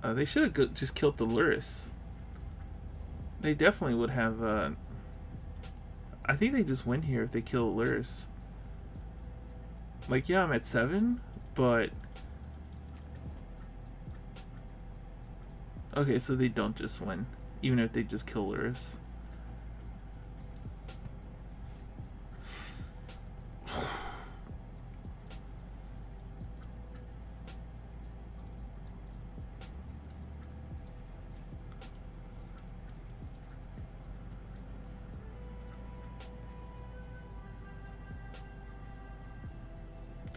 They should have just killed the Luris. They definitely would have, I think they just win here if they kill Luris. Like, yeah, I'm at 7, but... Okay, so they don't just win, even if they just kill Luris.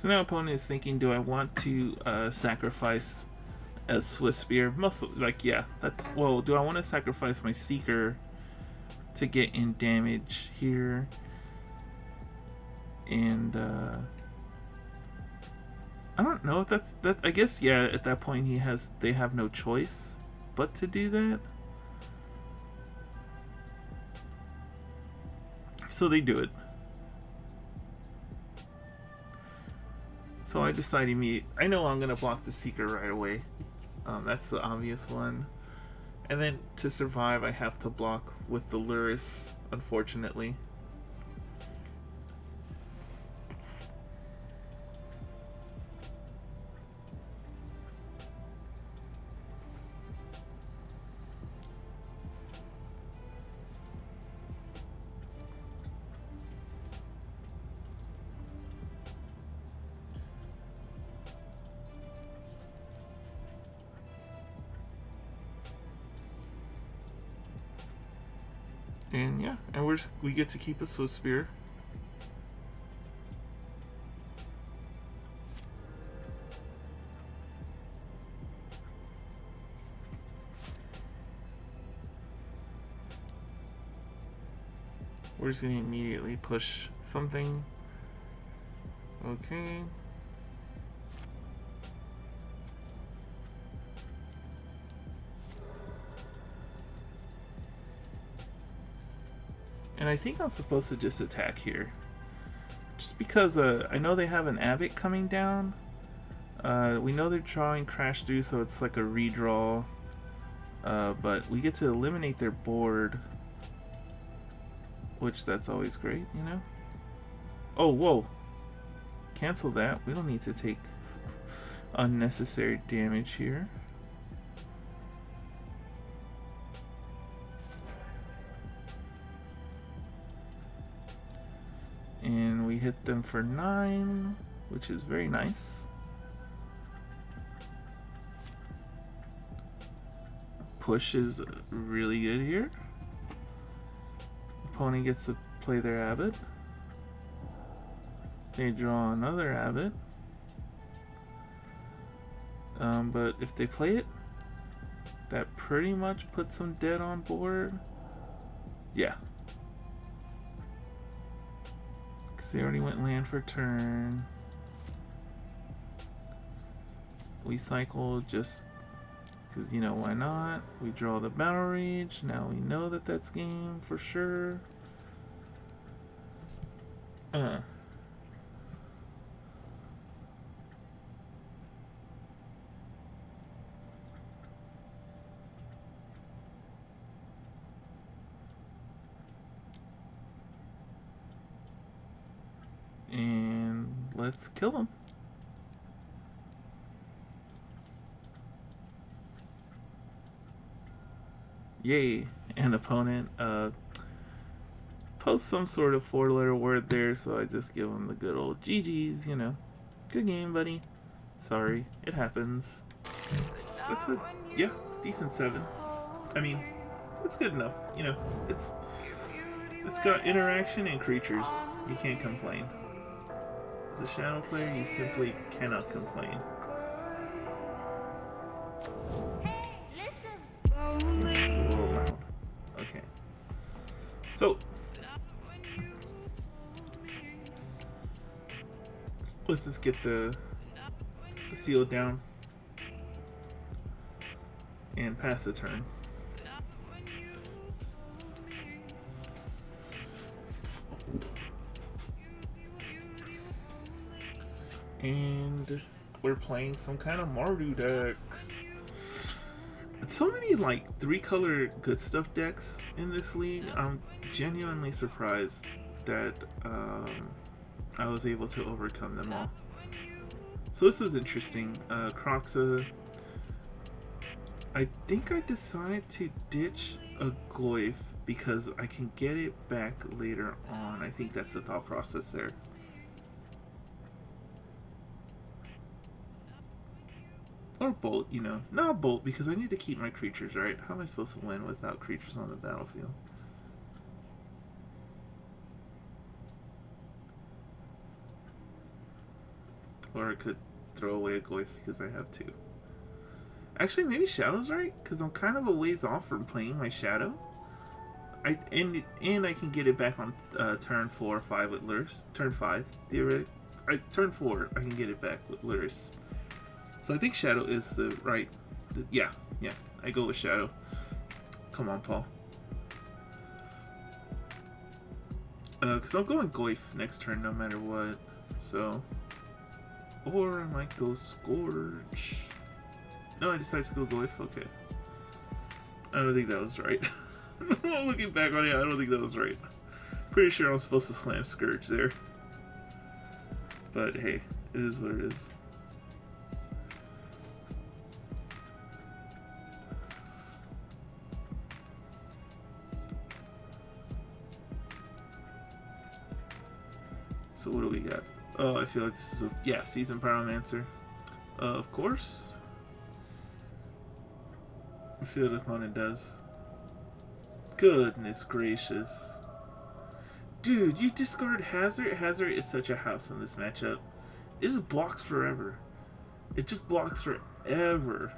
So now opponent is thinking, do I want to sacrifice a Swiss Spear? Most like, yeah, that's, well, do I want to sacrifice my Seeker to get in damage here? And I don't know if that's that. I guess, yeah, at that point they have no choice but to do that. So they do it. So I decide immediately. I know I'm gonna block the Seeker right away. That's the obvious one. And then to survive, I have to block with the Luris, unfortunately. And yeah, and we get to keep a Swiss Spear. We're just gonna immediately push something. Okay. And I think I'm supposed to just attack here. Just because I know they have an Abbot coming down. We know they're drawing Crash through, so it's like a redraw. But we get to eliminate their board. Which, that's always great, you know? Oh, whoa. Cancel that. We don't need to take unnecessary damage here. And we hit them for 9, which is very nice. Push is really good here. Opponent gets to play their Abbot. They draw another Abbot. But if they play it, that pretty much puts them dead on board. Yeah. Because they already went land for turn. We cycle just because, you know, why not? We draw the Battle Rage. Now we know that that's game for sure. And let's kill him. Yay. An opponent post some sort of 4-letter word there, so I just give him the good old GG's, you know. Good game, buddy. Sorry, it happens. That's a, yeah, decent 7. I mean, it's good enough, you know. It's got interaction and creatures. You can't complain. As a Shadow player, you simply cannot complain. Okay, it's a little loud. Okay. So, let's just get the seal down and pass the turn. And we're playing some kind of Mardu deck. So many like 3-color good stuff decks in this league. I'm genuinely surprised that I was able to overcome them all. So this is interesting. Croxa. I think I decide to ditch a Goyf because I can get it back later on. I think that's the thought process there. Or Bolt, you know. Not Bolt, because I need to keep my creatures, right? How am I supposed to win without creatures on the battlefield? Or I could throw away a Goyf because I have two. Actually, maybe Shadow's right, because I'm kind of a ways off from playing my Shadow. And I can get it back on turn 4 or 5 with Lurrus. Turn 5, theoretically. Turn 4, I can get it back with Lurrus. So I think Shadow is the right... yeah, I go with Shadow. Come on, Paul. Because I'm going Goyf next turn no matter what. So... or I might go Scourge. No, I decided to go Goyf. Okay. I don't think that was right. Looking back on it, I don't think that was right. Pretty sure I'm supposed to slam Scourge there. But hey, it is what it is. So what do we got? Oh, I feel like this is a Seasoned Pyromancer. Of course. Let's see what the opponent does. Goodness gracious. Dude, you discard Hazard? Hazard is such a house in this matchup. It just blocks forever. It just blocks forever.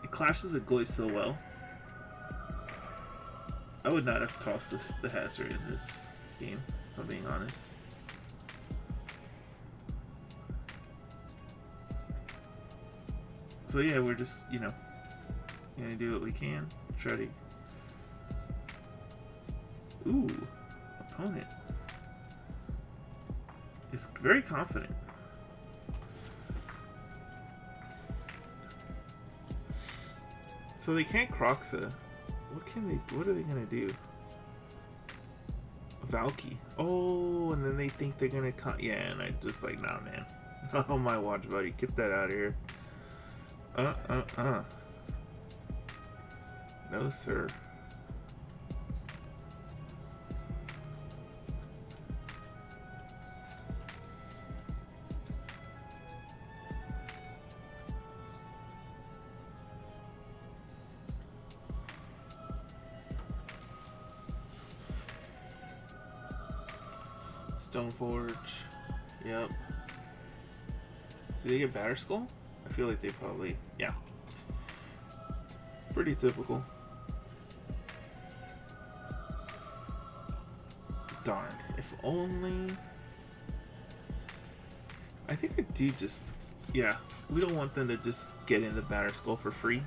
It clashes with Goy so well. I would not have tossed the Hazard in this game, if I'm being honest. So yeah, we're just, you know, gonna do what we can. Try to... ooh, opponent is very confident. So they can't Croxa. What are they gonna do? Valky. Oh, and then they think they're gonna yeah, and I just like, nah, man. Not on my watch, buddy. Get that out of here. No, sir. Stoneforge. Yep. Do they get Batterskull? I feel like they probably... yeah. Pretty typical. Darn. If only... I think I do just... yeah. We don't want them to just get in the Batterskull for free.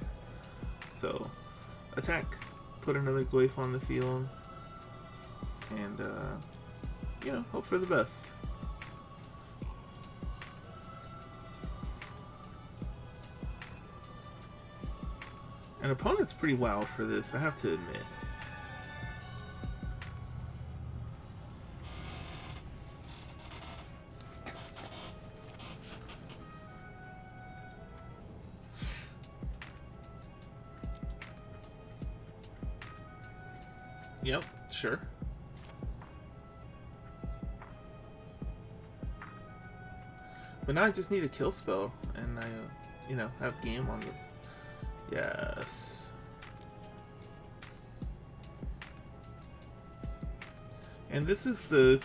So, attack. Put another Goyf on the field. And, you know, hope for the best. An opponent's pretty wild for this, I have to admit. Yep, sure. But now I just need a kill spell, and I, you know, have game on the... yes. And this is the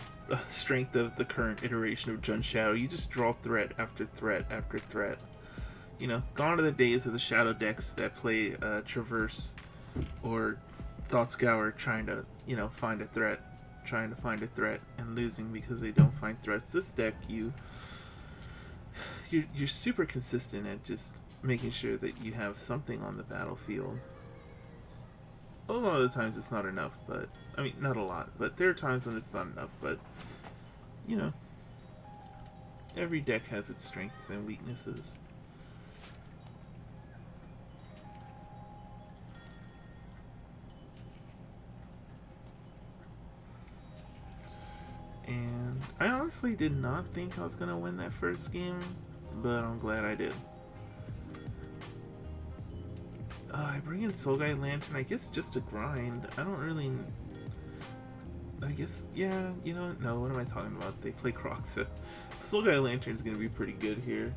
strength of the current iteration of Jund Shadow. You just draw threat after threat after threat. You know, gone are the days of the Shadow decks that play Traverse or Thought Scour trying to, you know, find a threat. Trying to find a threat and losing because they don't find threats. This deck, you're super consistent at just making sure that you have something on the battlefield. A lot of the times it's not enough, but I mean, not a lot, but there are times when it's not enough. But you know, every deck has its strengths and weaknesses. And I honestly did not think I was gonna win that first game, but I'm glad I did. I bring in Soul Guide Lantern, I guess just to grind. I don't really... I guess, yeah, you know, no, what am I talking about? They play Croxa. So Soul Guide Lantern is going to be pretty good here.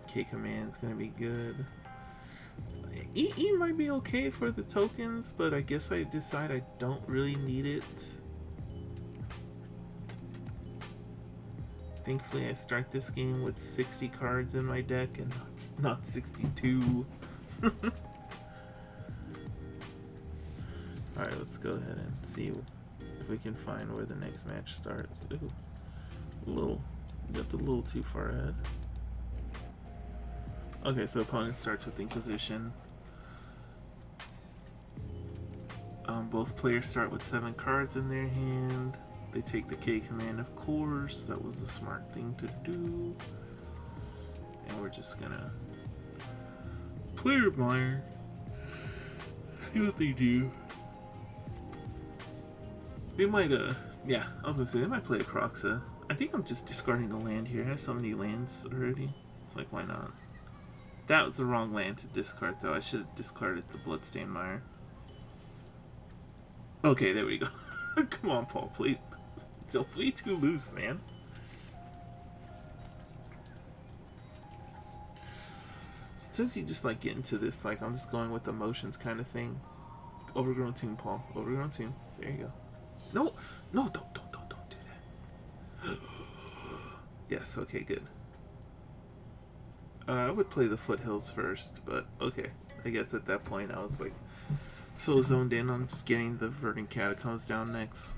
K-Command is going to be good. EE might be okay for the tokens, but I guess I decide I don't really need it. Thankfully, I start this game with 60 cards in my deck and not 62. Alright, let's go ahead and see if we can find where the next match starts. Ooh, got a little too far ahead. Okay, so opponent starts with Inquisition. Both players start with 7 cards in their hand. They take the K command, of course. That was a smart thing to do. And we're just gonna player admire. See what they do. They might, yeah, I was gonna say, they might play a Croxa. I think I'm just discarding the land here. I have so many lands already. It's like, why not? That was the wrong land to discard, though. I should have discarded the Bloodstained Mire. Okay, there we go. Come on, Paul, play. Don't play too loose, man. Since you just like get into this, like I'm just going with emotions kind of thing. Overgrown Tomb, Paul. Overgrown Tomb. There you go. No, don't do that. Yes, okay, good. I would play the Foothills first, but okay. I guess at that point I was like so zoned in on just getting the Verdant Catacombs down next.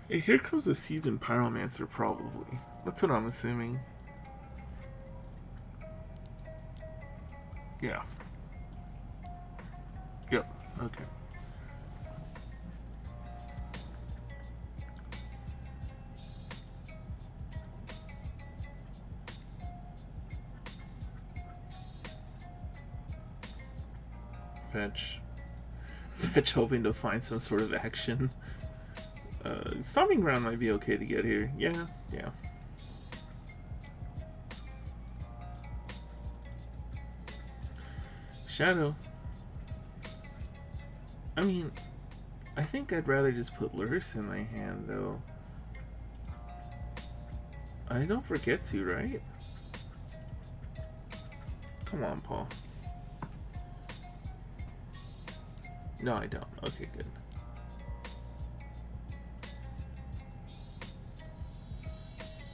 Hey, here comes the Seasoned Pyromancer, probably. That's what I'm assuming. Yeah. Yep, okay. Fetch, hoping to find some sort of action. Stomping Ground might be okay to get here. Yeah. Shadow. I mean, I think I'd rather just put Lurrus in my hand, though. I don't forget to, right? Come on, Paul. No, I don't. Okay, good.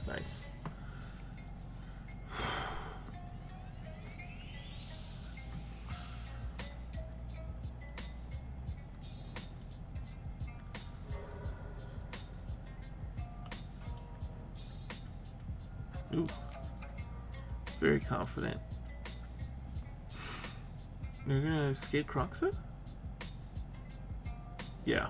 Nice. Ooh. Very confident. They're gonna escape Croxa? Yeah.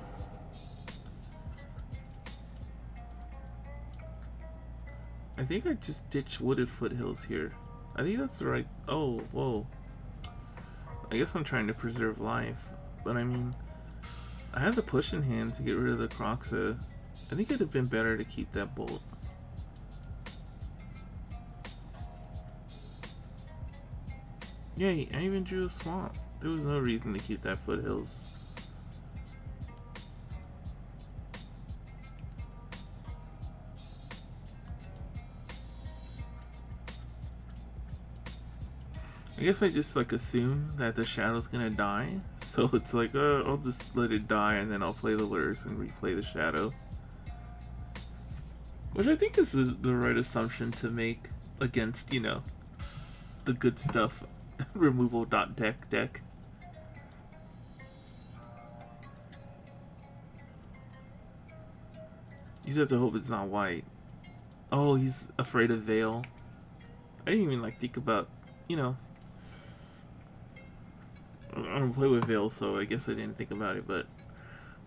I think I just ditched Wooded Foothills here. I think that's the right... Oh, whoa. I guess I'm trying to preserve life. But I mean, I had the push in hand to get rid of the Croxa. I think it'd have been better to keep that bolt. Yeah, I even drew a swamp. There was no reason to keep that Foothills. I guess I just like assume that the Shadow's gonna die, so it's like, I'll just let it die and then I'll play the Lurrus and replay the Shadow. Which I think is the right assumption to make against, you know, the good stuff removal.deck. You just have to hope it's not white. Oh, he's afraid of Veil. I didn't even like think about, you know, I don't play with Veil, so I guess I didn't think about it, but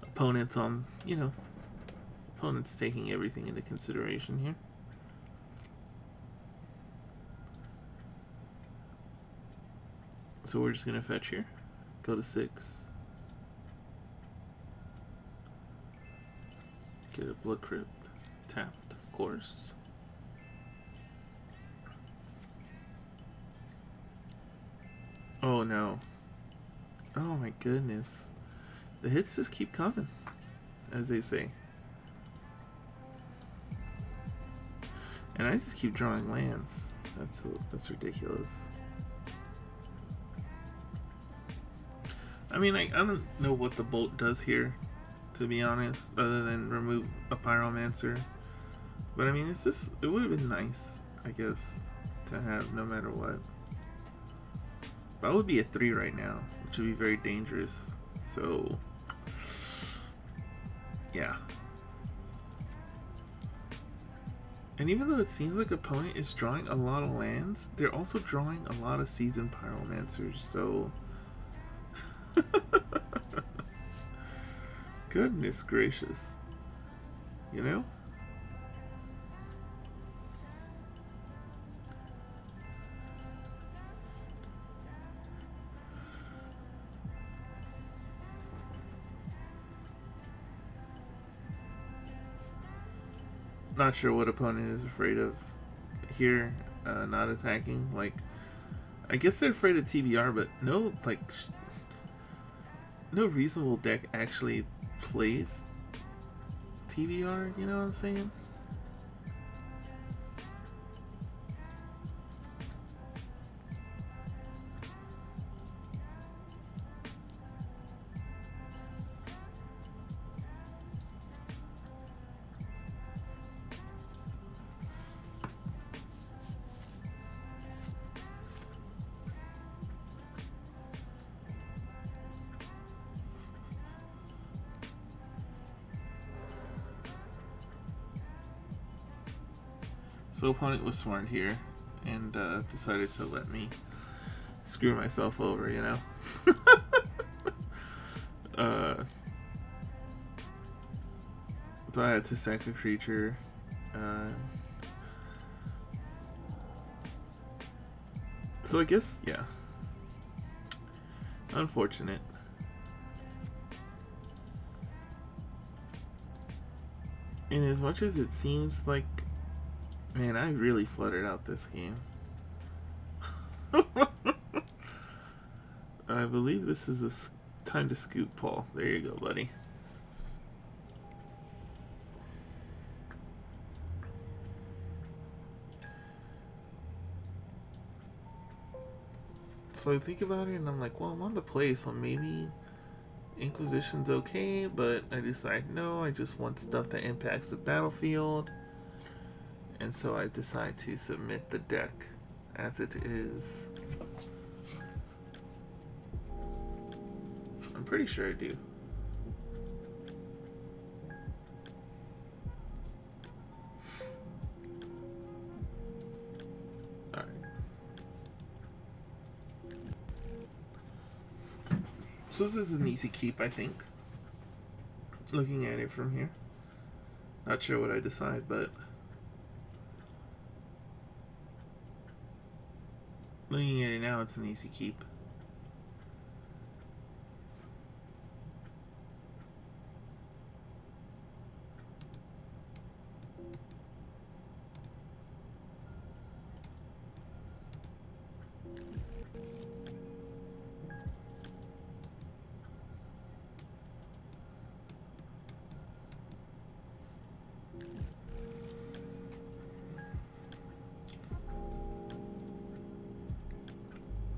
opponents on, you know, opponents taking everything into consideration here. So we're just gonna fetch here, go to 6, get a Blood Crypt, tapped, of course. Oh no. Oh my goodness. The hits just keep coming, as they say. And I just keep drawing lands. That's ridiculous. I mean, I don't know what the bolt does here, to be honest, other than remove a pyromancer. But I mean, it's just, it would have been nice, I guess, to have no matter what. But I would be at 3 right now, which would be very dangerous. So, yeah. And even though it seems like opponent is drawing a lot of lands, they're also drawing a lot of seasoned pyromancers, so goodness gracious. You know? Not sure what opponent is afraid of here, not attacking. Like, I guess they're afraid of TBR, but no, like, no reasonable deck actually plays TBR, you know what I'm saying? So opponent was smart here and decided to let me screw myself over, you know? So I had to sack a creature. So I guess, yeah. Unfortunate. And as much as it seems like, man, I really fluttered out this game. I believe this is a time to scoop, Paul. There you go, buddy. So I think about it and I'm like, well, I'm on the play, so maybe Inquisition's okay, but I decide no, I just want stuff that impacts the battlefield. And so I decide to submit the deck as it is. I'm pretty sure I do. Alright. So this is an easy keep, I think. Looking at it from here. Not sure what I decide, but looking at it now, it's an easy keep.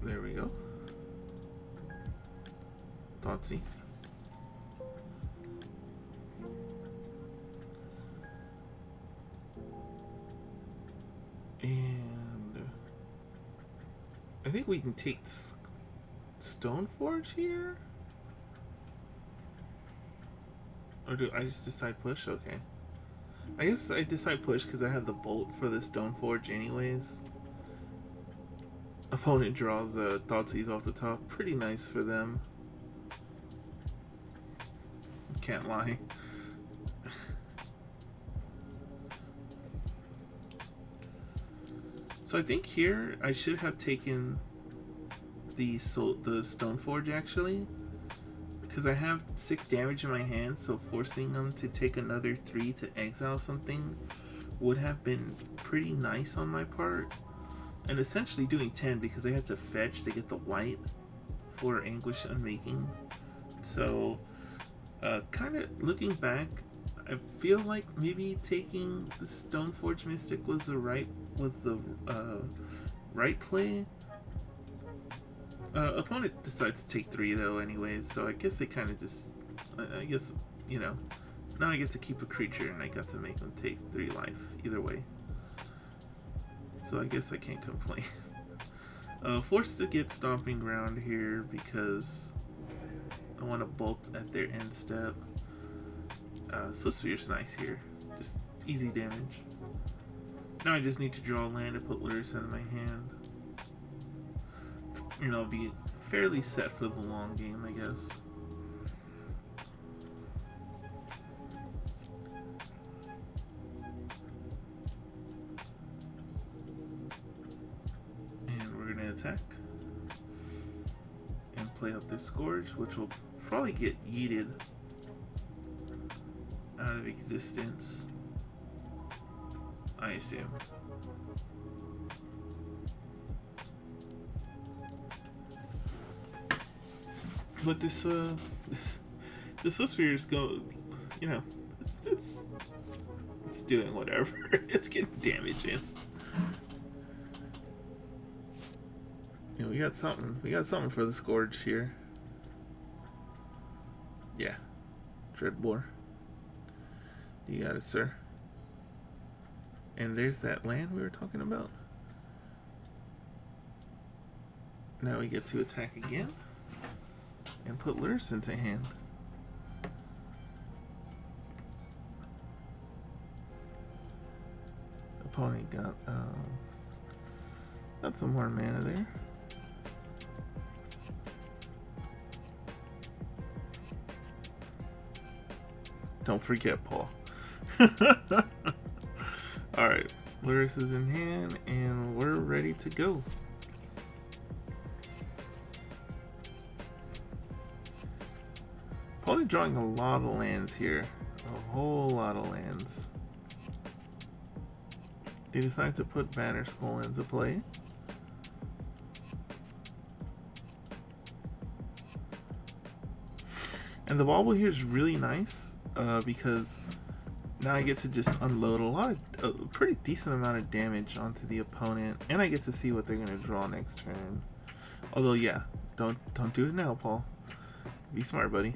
There we go. Thoughtseize. And I think we can take Stoneforge here? Or do I just decide push? Okay. I guess I decide push because I have the bolt for the Stoneforge anyways. Opponent draws a Thoughtseize off the top. Pretty nice for them. Can't lie. So I think here I should have taken the Stoneforge actually, because I have 6 damage in my hand, so forcing them to take another 3 to exile something would have been pretty nice on my part. And essentially doing 10 because I had to fetch to get the white for Anguish Unmaking. So, kind of looking back, I feel like maybe taking the Stoneforge Mystic was the right play. Opponent decides to take 3 though anyways, so I guess they kind of just, I guess, you know, now I get to keep a creature and I got to make them take 3 life, either way. So I guess I can't complain. Forced to get Stomping Ground here because I want to bolt at their end step. Swiftspear's nice here, just easy damage. Now I just need to draw a land to put Lurrus in my hand. And I'll be fairly set for the long game, I guess. And we're gonna attack and play out this Scourge, which will probably get yeeted out of existence, I assume. But this Swiftspear is you know, it's doing whatever. It's getting damage in. You know, we got something for the Scourge here. Yeah, Dreadbore. You got it, sir. And there's that land we were talking about. Now we get to attack again and put Lurrus into hand. Opponent got some more mana there. Don't forget, Paul. Alright, Lurrus is in hand and we're ready to go. Opponent drawing a lot of lands here. A whole lot of lands. They decide to put Banner Skull into play. And the bauble here is really nice because now I get to just unload a pretty decent amount of damage onto the opponent, and I get to see what they're gonna draw next turn. Although, yeah, don't do it now, Paul. Be smart, buddy.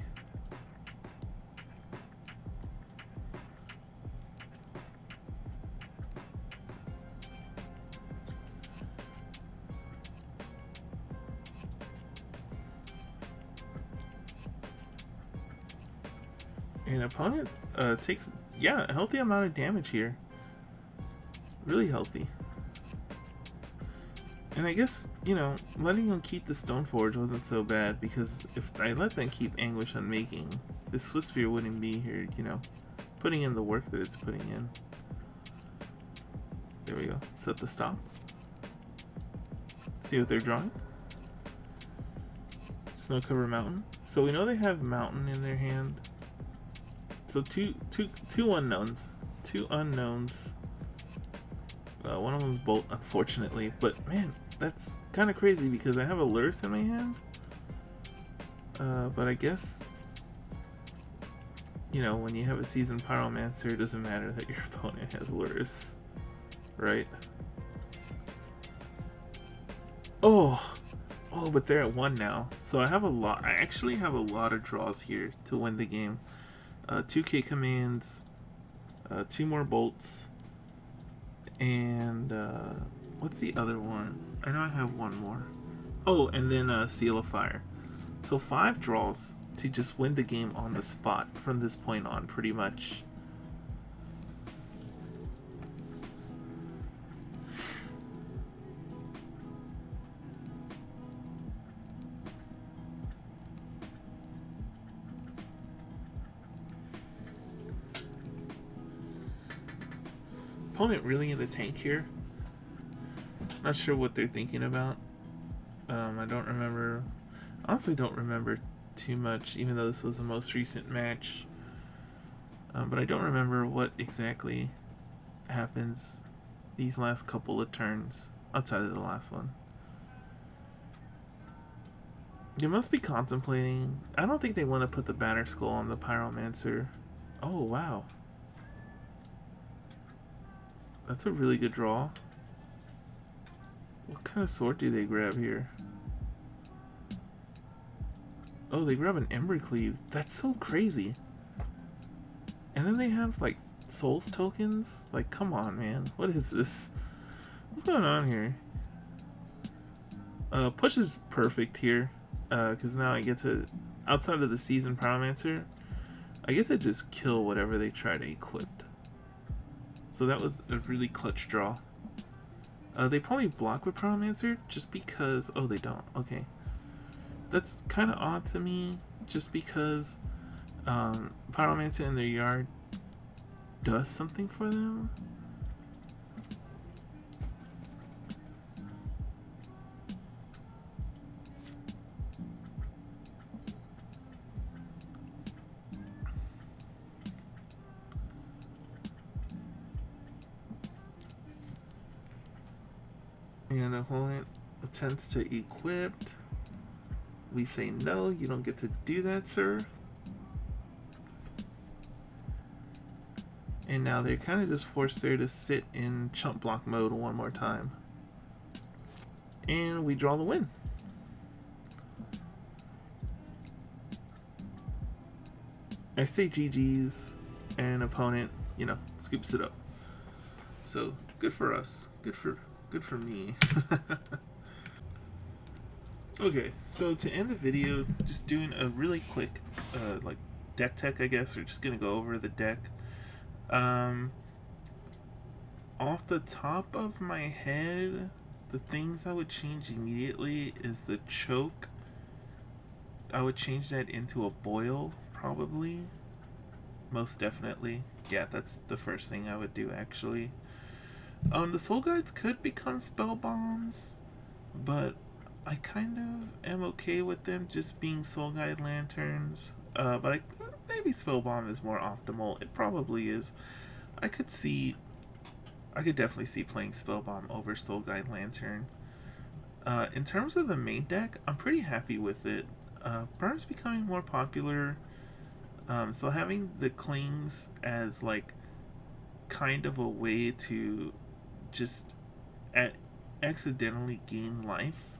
And opponent takes, yeah, a healthy amount of damage here. Really healthy. And I guess, you know, letting them keep the Stoneforge wasn't so bad, because if I let them keep Anguish Unmaking, this Swiftspear wouldn't be here, you know, putting in the work that it's putting in. There we go. Set the stop. See what they're drawing. Snow Cover Mountain. So we know they have Mountain in their hand. So two unknowns. Two unknowns. One of them's Bolt, unfortunately. But man, that's kind of crazy because I have a Lurrus in my hand. But I guess, you know, when you have a seasoned Pyromancer, it doesn't matter that your opponent has Lurrus, right? Oh, but they're at 1 now. So I have a lot. I actually have a lot of draws here to win the game. 2K commands, 2 more bolts, and what's the other one? I know I have one more. Oh, and then Seal of Fire. So 5 draws to just win the game on the spot from this point on, pretty much. Opponent really in the tank here. Not sure what they're thinking about. I don't remember. Honestly, don't remember too much, even though this was the most recent match. But I don't remember what exactly happens these last couple of turns outside of the last one. They must be contemplating. I don't think they want to put the Banner Skull on the Pyromancer. Oh, wow. That's a really good draw. What kind of sword do they grab here? Oh, they grab an Ember Cleave. That's so crazy. And then they have like Souls tokens. Like, come on, man. What is this? What's going on here? Push is perfect here. Because now I get to, outside of the Season Pyromancer, I get to just kill whatever they try to equip. So that was a really clutch draw. They probably block with Pyromancer just because... Oh, they don't. Okay. That's kind of odd to me, just because Pyromancer in their yard does something for them. And the opponent attempts to equip. We say no, you don't get to do that, sir. And now they're kind of just forced there to sit in chump block mode one more time. And we draw the win. I say GG's, and opponent, you know, scoops it up. So good for us. Good for me. Okay, so to end the video, just doing a really quick like deck tech, I guess. We're just gonna go over the deck. Off the top of my head, the things I would change immediately is the choke. I would change that into a boil, probably. Most definitely. Yeah, that's the first thing I would do, actually. The Soul Guides could become spell bombs, but I kind of am okay with them just being Soul Guide lanterns. But maybe spell bomb is more optimal. It probably is. I could definitely see playing spell bomb over Soul Guide lantern. In terms of the main deck, I'm pretty happy with it. Burn's becoming more popular. So having the clings as like kind of a way to just accidentally gain life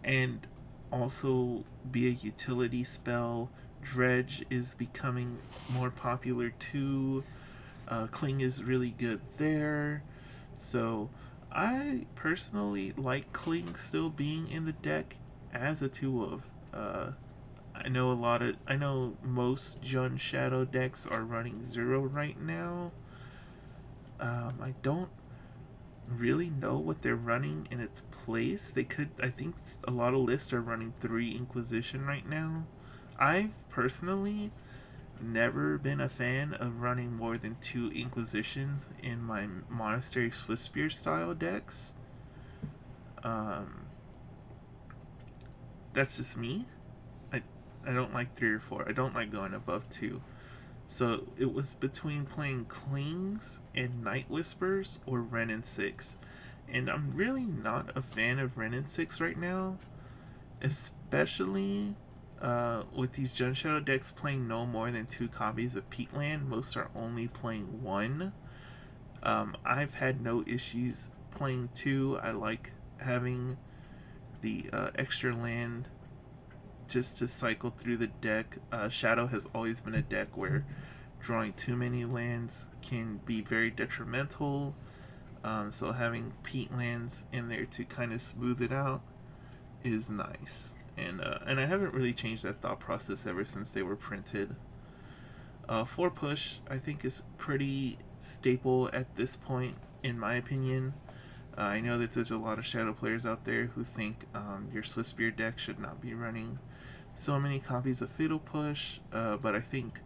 and also be a utility spell. Dredge is becoming more popular too. Cling is really good there. So I personally like Cling still being in the deck as a 2 of. I know most Jun Shadow decks are running 0 right now. I don't really know what they're running in its place. I think a lot of lists are running 3 Inquisition right now. I've personally never been a fan of running more than 2 Inquisitions in my Monastery Swiftspear style decks. That's just me. I don't like 3 or 4. I don't like going above 2. So it was between playing Clings and Night Whispers or Ren and 6. And I'm really not a fan of Ren and 6 right now. Especially with these Jun Shadow decks playing no more than 2 copies of Peatland. Most are only playing 1. I've had no issues playing 2. I like having the extra land just to cycle through the deck. Shadow has always been a deck where drawing too many lands can be very detrimental. So having peat lands in there to kind of smooth it out is nice. And I haven't really changed that thought process ever since they were printed. 4 push I think is pretty staple at this point, in my opinion. I know that there's a lot of Shadow players out there who think your Swiftspear deck should not be running so many copies of Fatal Push, but I think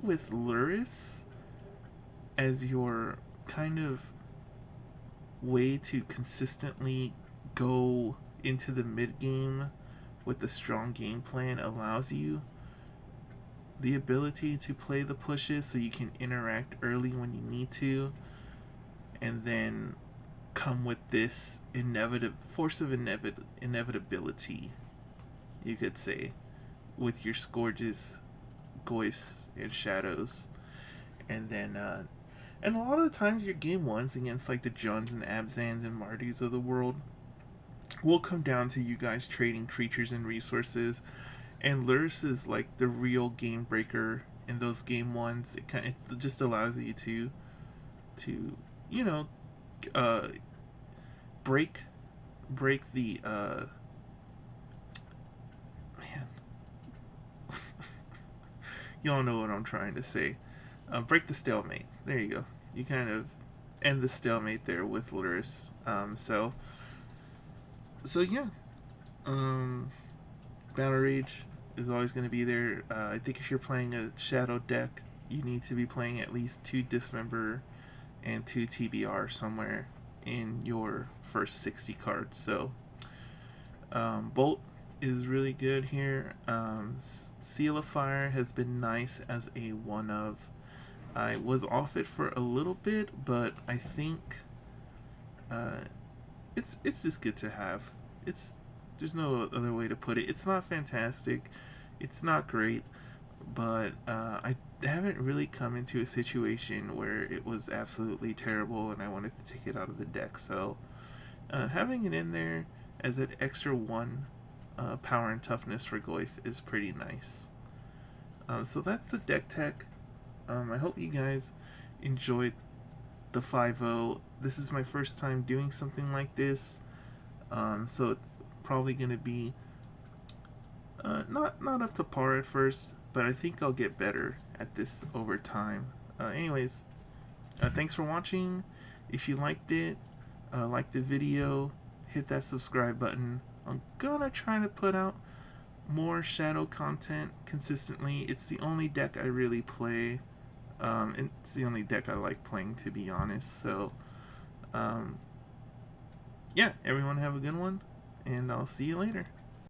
with Luris as your kind of way to consistently go into the mid game with a strong game plan allows you the ability to play the pushes so you can interact early when you need to, and then come with this force of inevitability, you could say, with your Scourges, Goyfs, and Shadows. And then and a lot of the times your game ones against like the Juns and Abzans and Mardis of the world, will come down to you guys trading creatures and resources. And Lurrus is like the real game breaker in those game ones. It just allows you to you know uh, break the man. Y'all know what I'm trying to say. Break the stalemate. There you go. You kind of end the stalemate there with Lurrus. So yeah. Um, Battle Rage is always going to be there. I think if you're playing a Shadow deck, you need to be playing at least 2 Dismember and 2 TBR somewhere in your first 60 cards. So Bolt is really good here. Seal of Fire has been nice as a one of. I was off it for a little bit, but I think it's just good to have. There's no other way to put it. It's not fantastic. It's not great, but I haven't really come into a situation where it was absolutely terrible and I wanted to take it out of the deck. So having it in there as an extra 1 power and toughness for Goyf is pretty nice. So that's the deck tech. I hope you guys enjoyed the 5.0. This is my first time doing something like this, so it's probably going to be not up to par at first, but I think I'll get better at this over time. Anyways, thanks for watching. If you liked it, like the video, hit that subscribe button. I'm gonna try to put out more Shadow content consistently. It's the only deck I really play. And it's the only deck I like playing, to be honest. So, yeah, everyone have a good one, and I'll see you later.